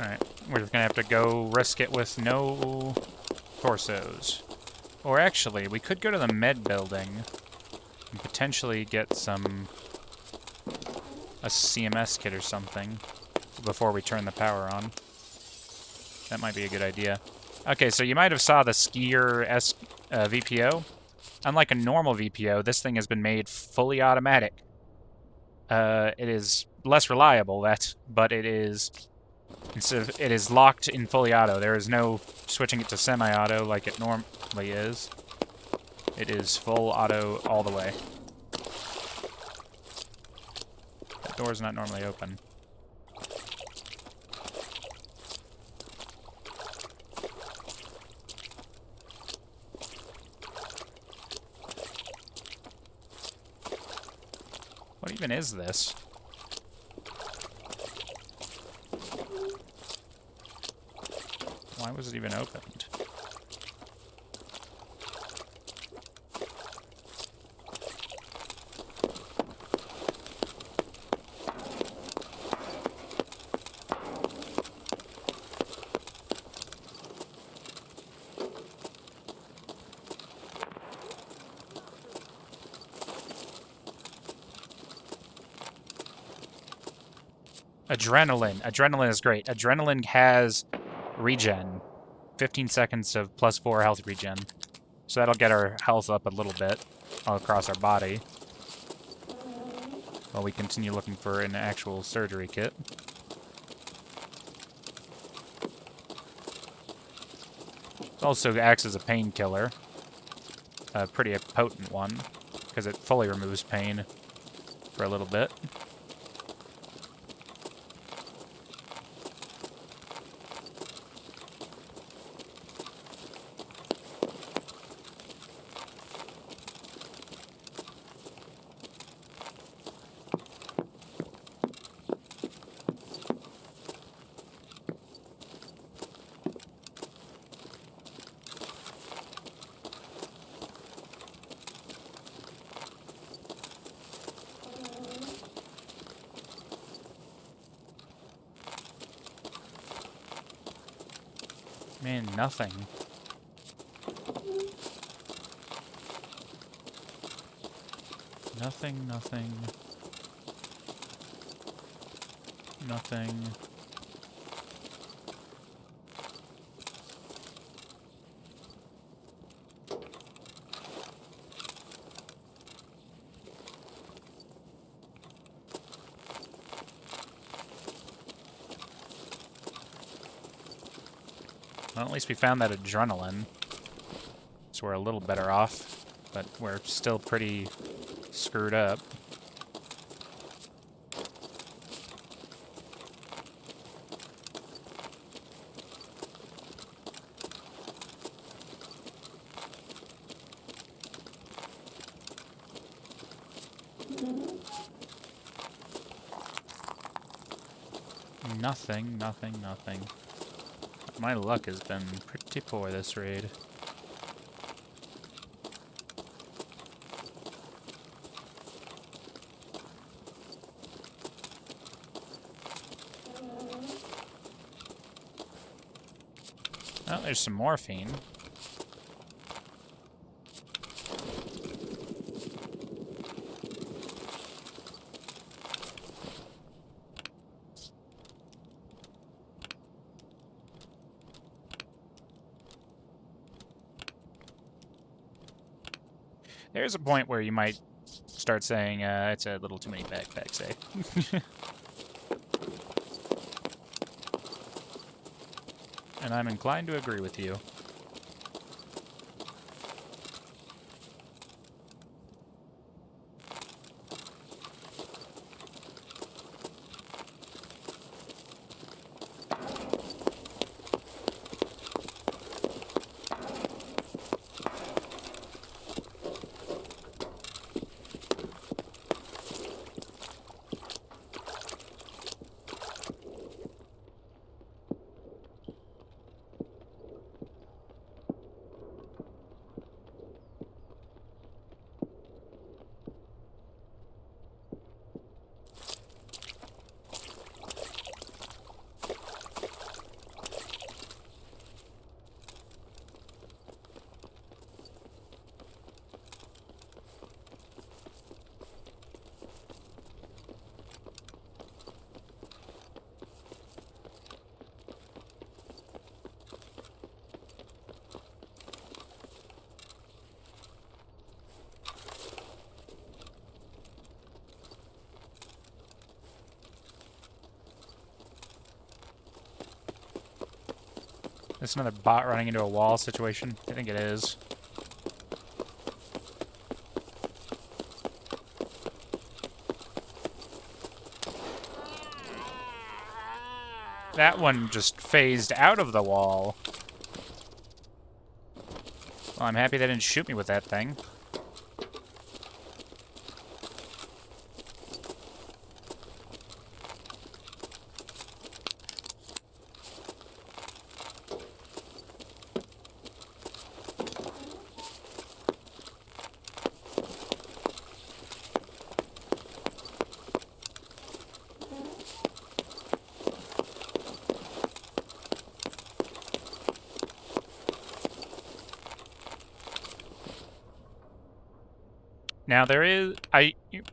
Alright, we're just gonna have to go risk it with no torsos. Or actually, we could go to the med building and potentially get a CMS kit or something before we turn the power on. That might be a good idea. Okay, so you might have saw the Skier VPO. Unlike a normal VPO, this thing has been made fully automatic. It is less reliable, but it is locked in fully auto. There is no switching it to semi-auto like it normally is. It is full auto all the way. That door's not normally open. What even is this? Why was it even opened? Adrenaline. Adrenaline is great. Adrenaline has regen. 15 seconds of +4 health regen. So that'll get our health up a little bit all across our body while we continue looking for an actual surgery kit. It also acts as a painkiller. A pretty potent one, because it fully removes pain for a little bit. Man, nothing. Nothing, nothing. Nothing. Well, at least we found that adrenaline. So we're a little better off, but we're still pretty screwed up. Nothing, nothing, nothing. My luck has been pretty poor this raid. Oh, there's some morphine. There's a point where you might start saying, it's a little too many backpacks, eh? And I'm inclined to agree with you. this another bot running into a wall situation? I think it is. That one just phased out of the wall. Well, I'm happy they didn't shoot me with that thing. Now there is,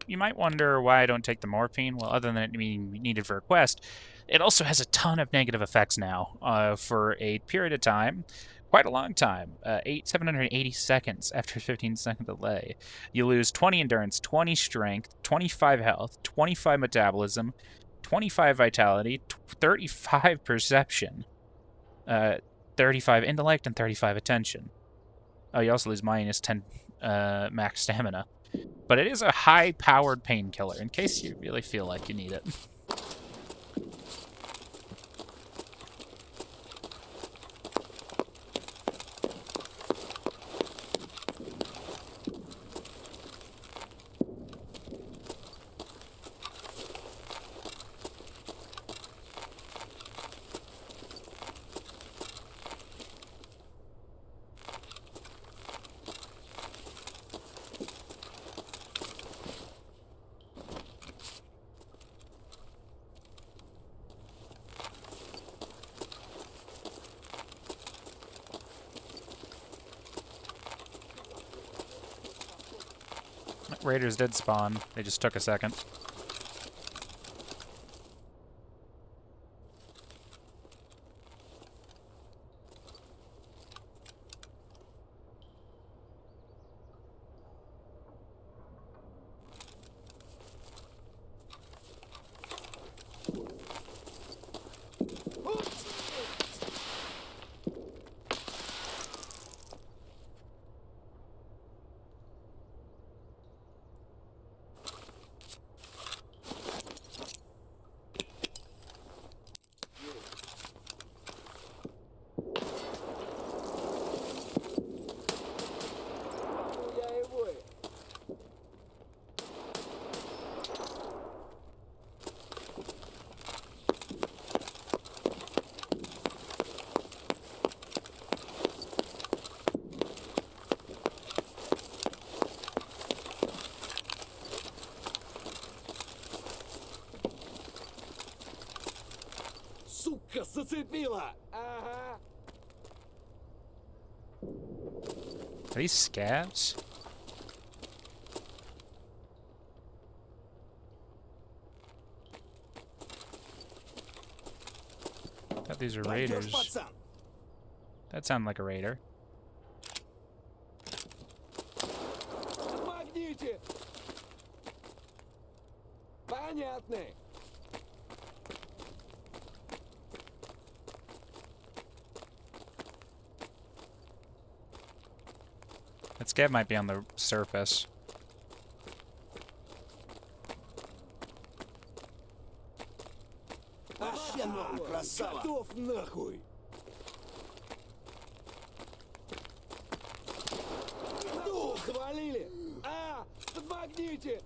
you might wonder why I don't take the morphine. Well, other than it being needed for a quest, it also has a ton of negative effects now for a period of time, quite a long time, 780 seconds after a 15-second delay. You lose 20 endurance, 20 strength, 25 health, 25 metabolism, 25 vitality, 35 perception, 35 intellect, and 35 attention. Oh, you also lose minus 10 max stamina. But it is a high-powered painkiller, in case you really feel like you need it. Raiders did spawn. They just took a second. Сука, зацепила! Ага. Are these scavs? I thought these were raiders. That sounded like a raider. Помогите! Понятно. That scav might be on the surface. Готов нахуй! Хвалили! Помогите!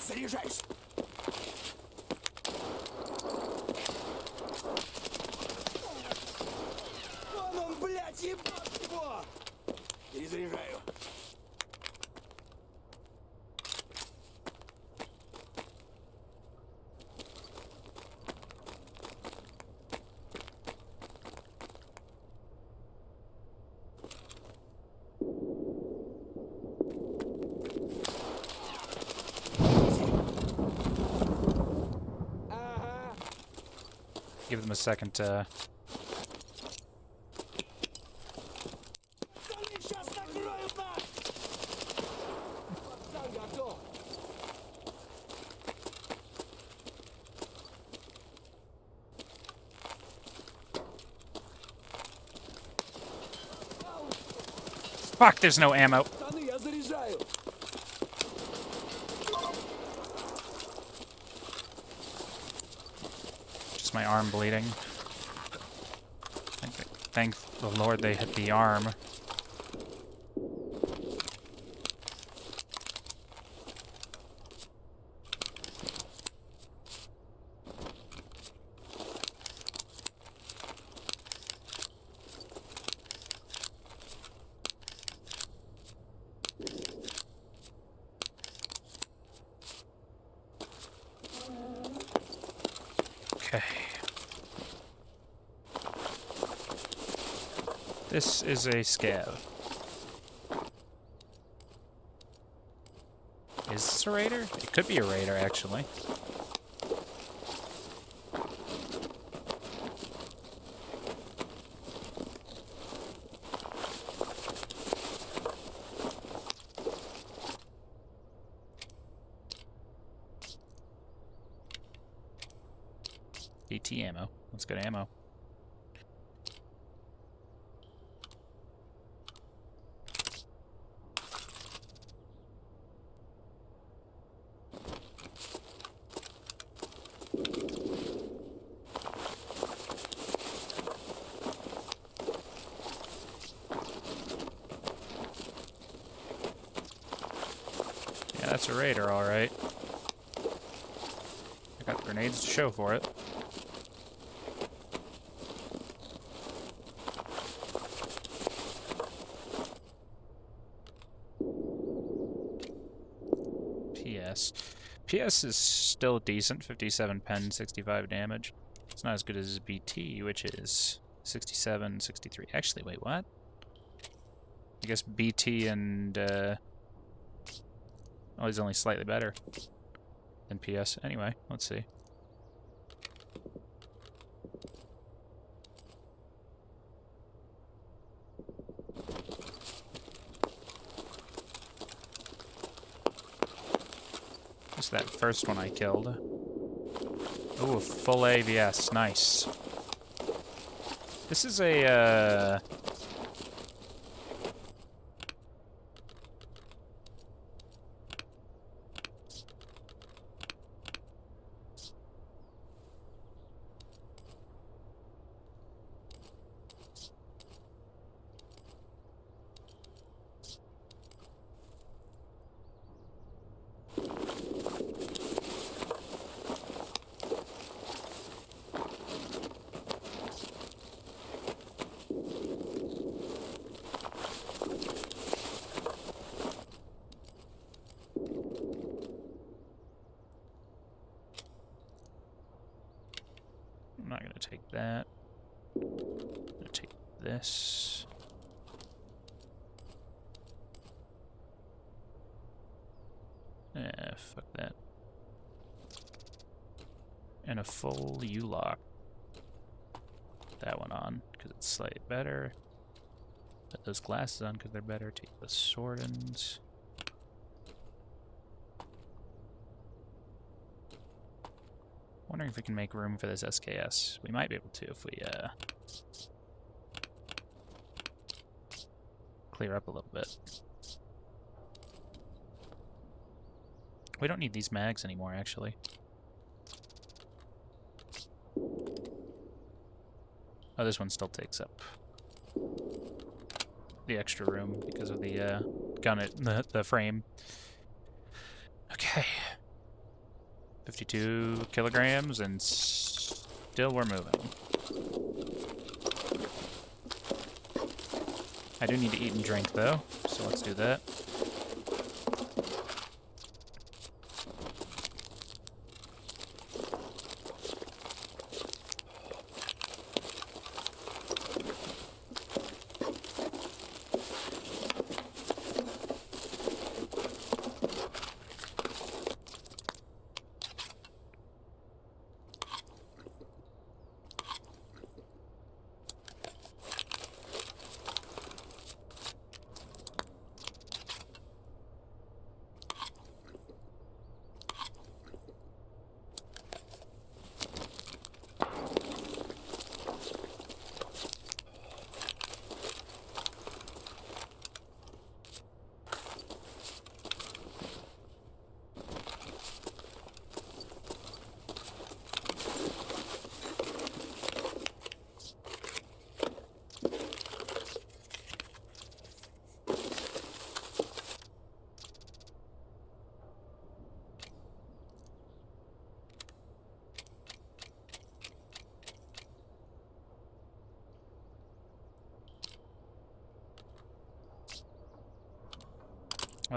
Заряжаюсь! Вон он, блядь, ебать его! Перезаряжаю. Give them a second to... Fuck, there's no ammo. Штаны я заряжаю. Just my arm bleeding. Thank the Lord they hit the arm. Okay. This is a scav. Is this a raider? It could be a raider, actually. BT ammo. Let's get ammo. Yeah, that's a raider, alright. I got grenades to show for it. PS. PS is still decent, 57 pen, 65 damage. It's not as good as BT, which is 67, 63. Actually, wait, what? I guess BT and, oh, he's only slightly better than PS. Anyway, let's see. Just that first one I killed. Ooh, full AVS. Nice. This is a, I'm not gonna take that. I'm gonna take this. Fuck that. And a full U-lock. Put that one on, because it's slightly better. Put those glasses on, because they're better. Take the sword-ins. Wondering if we can make room for this SKS. We might be able to if we, clear up a little bit. We don't need these mags anymore, actually. Oh, this one still takes up the extra room because of the gun, the frame. Okay. 52 kilograms, and still we're moving. I do need to eat and drink, though, so let's do that.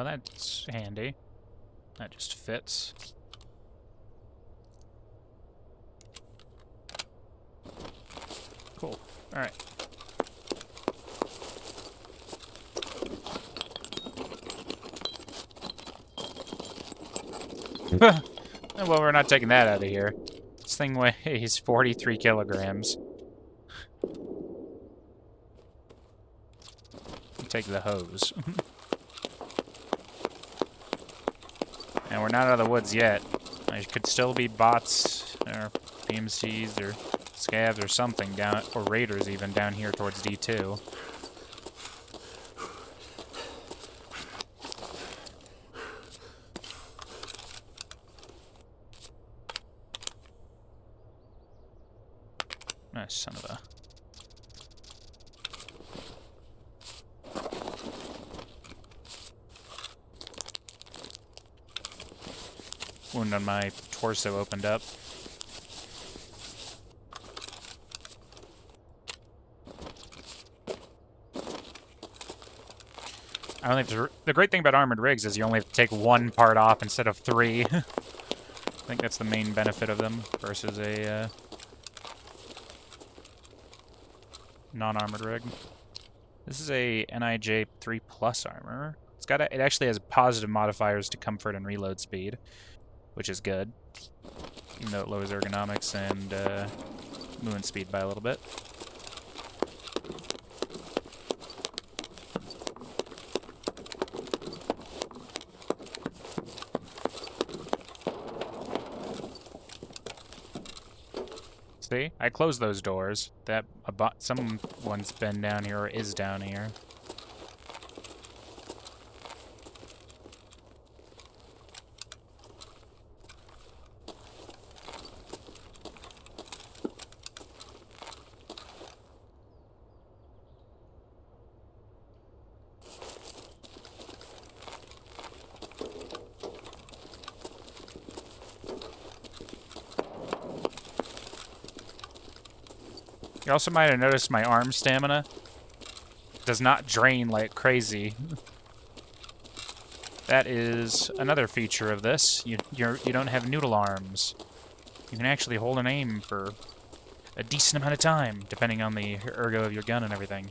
Well, that's handy. That just fits. Cool. Alright. Well, we're not taking that out of here. This thing weighs 43 kilograms. Take the hose. And we're not out of the woods yet. There could still be bots, or PMCs, or scavs, or something down, or raiders even down here towards D2. Nice, son of a... Wound on my torso opened up. I only have to, the great thing about armored rigs is you only have to take one part off instead of 3. I think that's the main benefit of them versus a non-armored rig. This is a NIJ 3 Plus armor. It actually has positive modifiers to comfort and reload speed, which is good, even though it lowers ergonomics and movement speed by a little bit. See? I closed those doors. Someone's been down here or is down here. You also might have noticed my arm stamina does not drain like crazy. That is another feature of this. You don't have noodle arms. You can actually hold an aim for a decent amount of time, depending on the ergo of your gun and everything.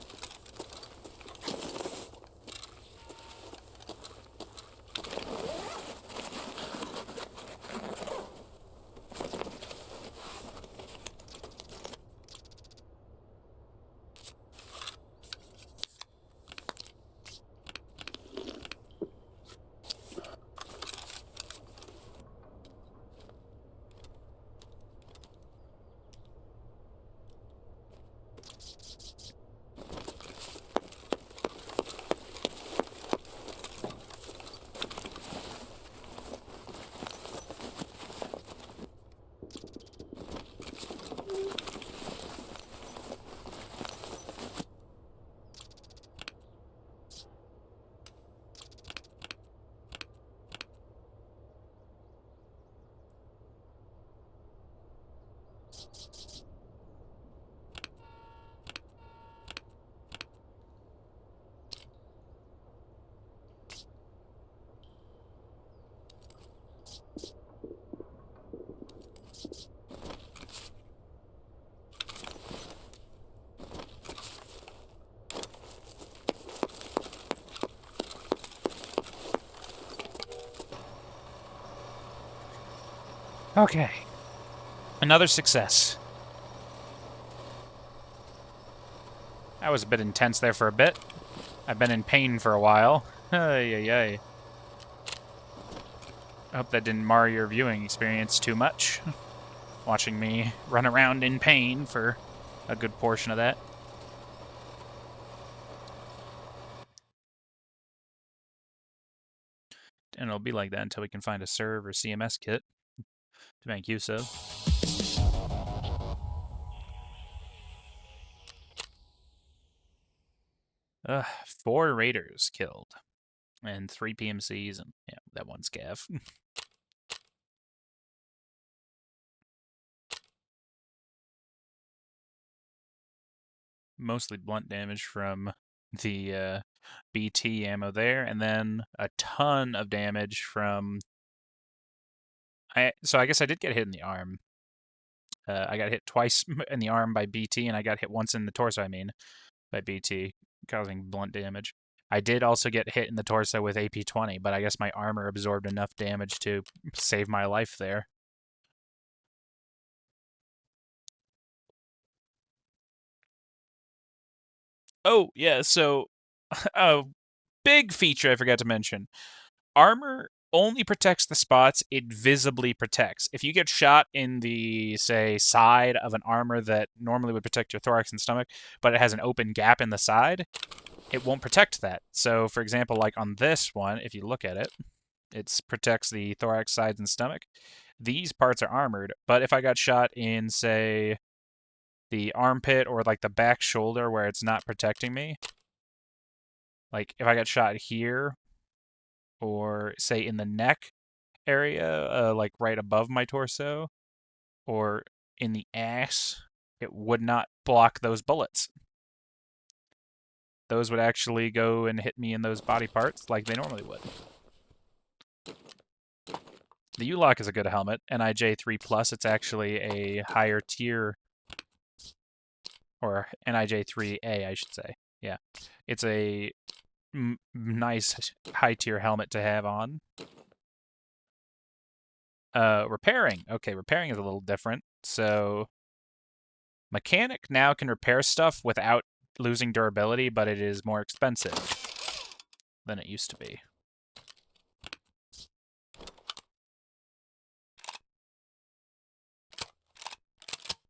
Okay. Another success. That was a bit intense there for a bit. I've been in pain for a while. Ay, ay, ay. I hope that didn't mar your viewing experience too much. Watching me run around in pain for a good portion of that. And it'll be like that until we can find a serve or CMS kit to make use of. 4 raiders killed. And 3 PMCs and, yeah, that one scav. Mostly blunt damage from the BT ammo there, and then a ton of damage from... So I guess I did get hit in the arm. I got hit twice in the arm by BT, and I got hit once in the torso, I mean, by BT, causing blunt damage. I did also get hit in the torso with AP-20, but I guess my armor absorbed enough damage to save my life there. Oh, yeah, so a big feature I forgot to mention. Armor only protects the spots it visibly protects. If you get shot in the, say, side of an armor that normally would protect your thorax and stomach, but it has an open gap in the side, it won't protect that. So, for example, like on this one, if you look at it, it protects the thorax, sides, and stomach. These parts are armored, but if I got shot in, say, the armpit or like the back shoulder where it's not protecting me, like if I got shot here or say in the neck area, like right above my torso, or in the ass, it would not block those bullets. Those would actually go and hit me in those body parts like they normally would. The U-Lock is a good helmet. NIJ3+, it's actually a higher tier, or NIJ3A, I should say. Yeah. It's a nice high-tier helmet to have on. Repairing. Okay, repairing is a little different. So, Mechanic now can repair stuff without losing durability, but it is more expensive than it used to be.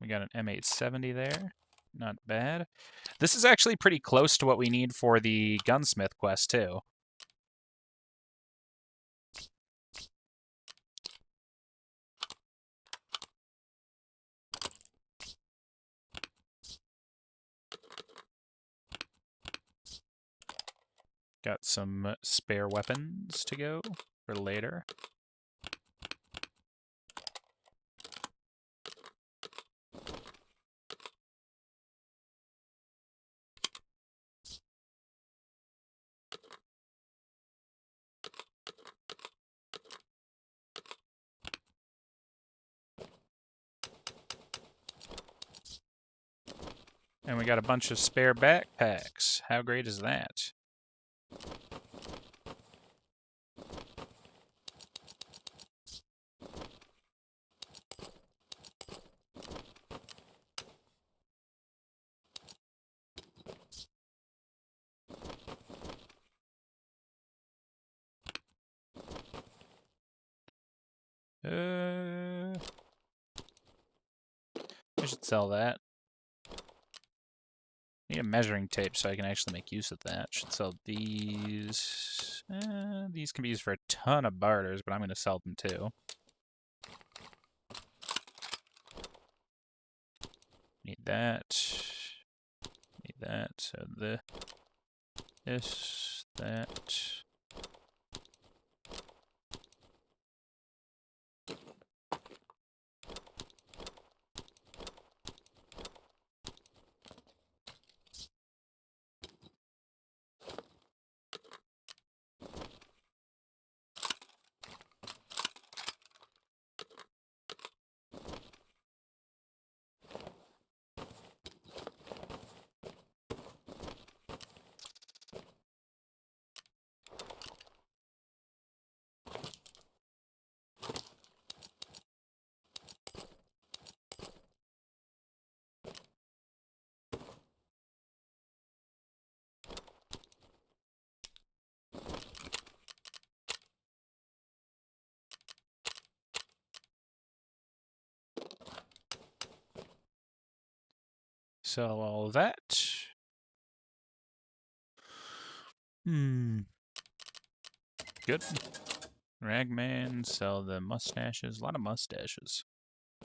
We got an M870 there. Not bad. This is actually pretty close to what we need for the gunsmith quest, too. Got some spare weapons to go for later. And we got a bunch of spare backpacks. How great is that? I should sell that. Need a measuring tape so I can actually make use of that. Should sell these. These can be used for a ton of barters, but I'm going to sell them too. Need that. Need that. So this, that. Sell all of that. Good. Ragman, sell the mustaches. A lot of mustaches.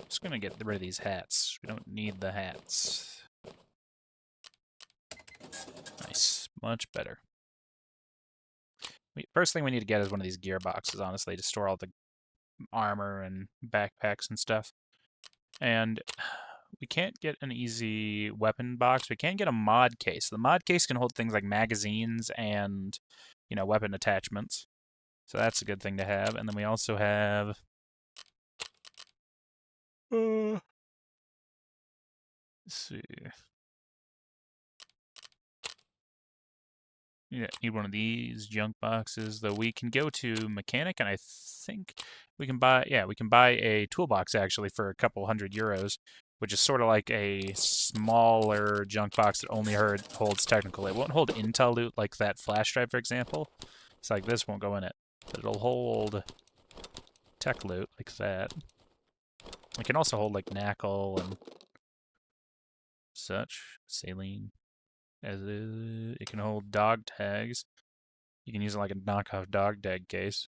Just gonna get rid of these hats. We don't need the hats. Nice. Much better. First thing we need to get is one of these gearboxes, honestly, to store all the armor and backpacks and stuff. And we can't get an easy weapon box. We can get a mod case. The mod case can hold things like magazines and, you know, weapon attachments. So that's a good thing to have. And then we also have... let's see. Yeah, need one of these junk boxes, though we can go to mechanic, and I think we can buy, yeah, we can buy a toolbox actually for a couple €100, which is sort of like a smaller junk box that only holds technical. It won't hold intel loot like that flash drive, for example. It's like this won't go in it, but it'll hold tech loot like that. It can also hold like knackle and such, saline. As it can hold dog tags. You can use it like a knockoff dog tag case.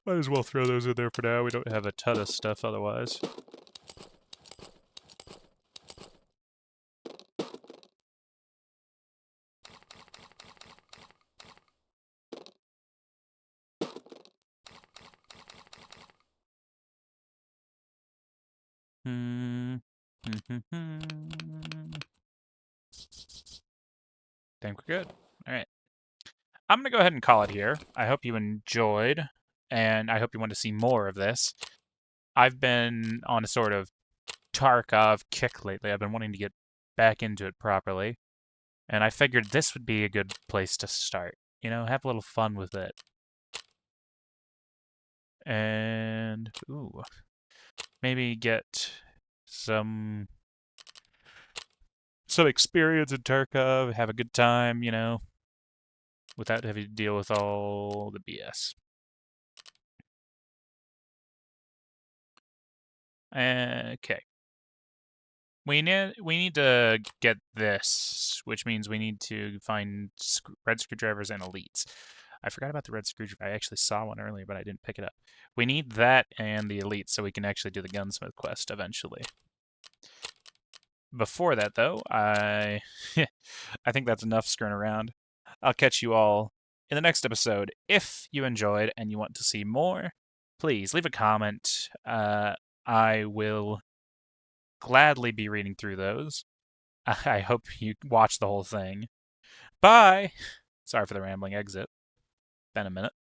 Might as well throw those in there for now. We don't have a ton of stuff otherwise. Think we're good. All right. I'm going to go ahead and call it here. I hope you enjoyed, and I hope you want to see more of this. I've been on a sort of Tarkov kick lately. I've been wanting to get back into it properly, and I figured this would be a good place to start. You know, have a little fun with it. And, ooh, maybe get some experience in Tarkov, have a good time, you know, without having to deal with all the BS. Okay. We need to get this, which means we need to find red screwdrivers and elites. I forgot about the red screwdriver. I actually saw one earlier, but I didn't pick it up. We need that and the elite so we can actually do the gunsmith quest eventually. Before that, though, I think that's enough screwing around. I'll catch you all in the next episode. If you enjoyed and you want to see more, please leave a comment. I will gladly be reading through those. I hope you watch the whole thing. Bye! Sorry for the rambling exit. Been a minute.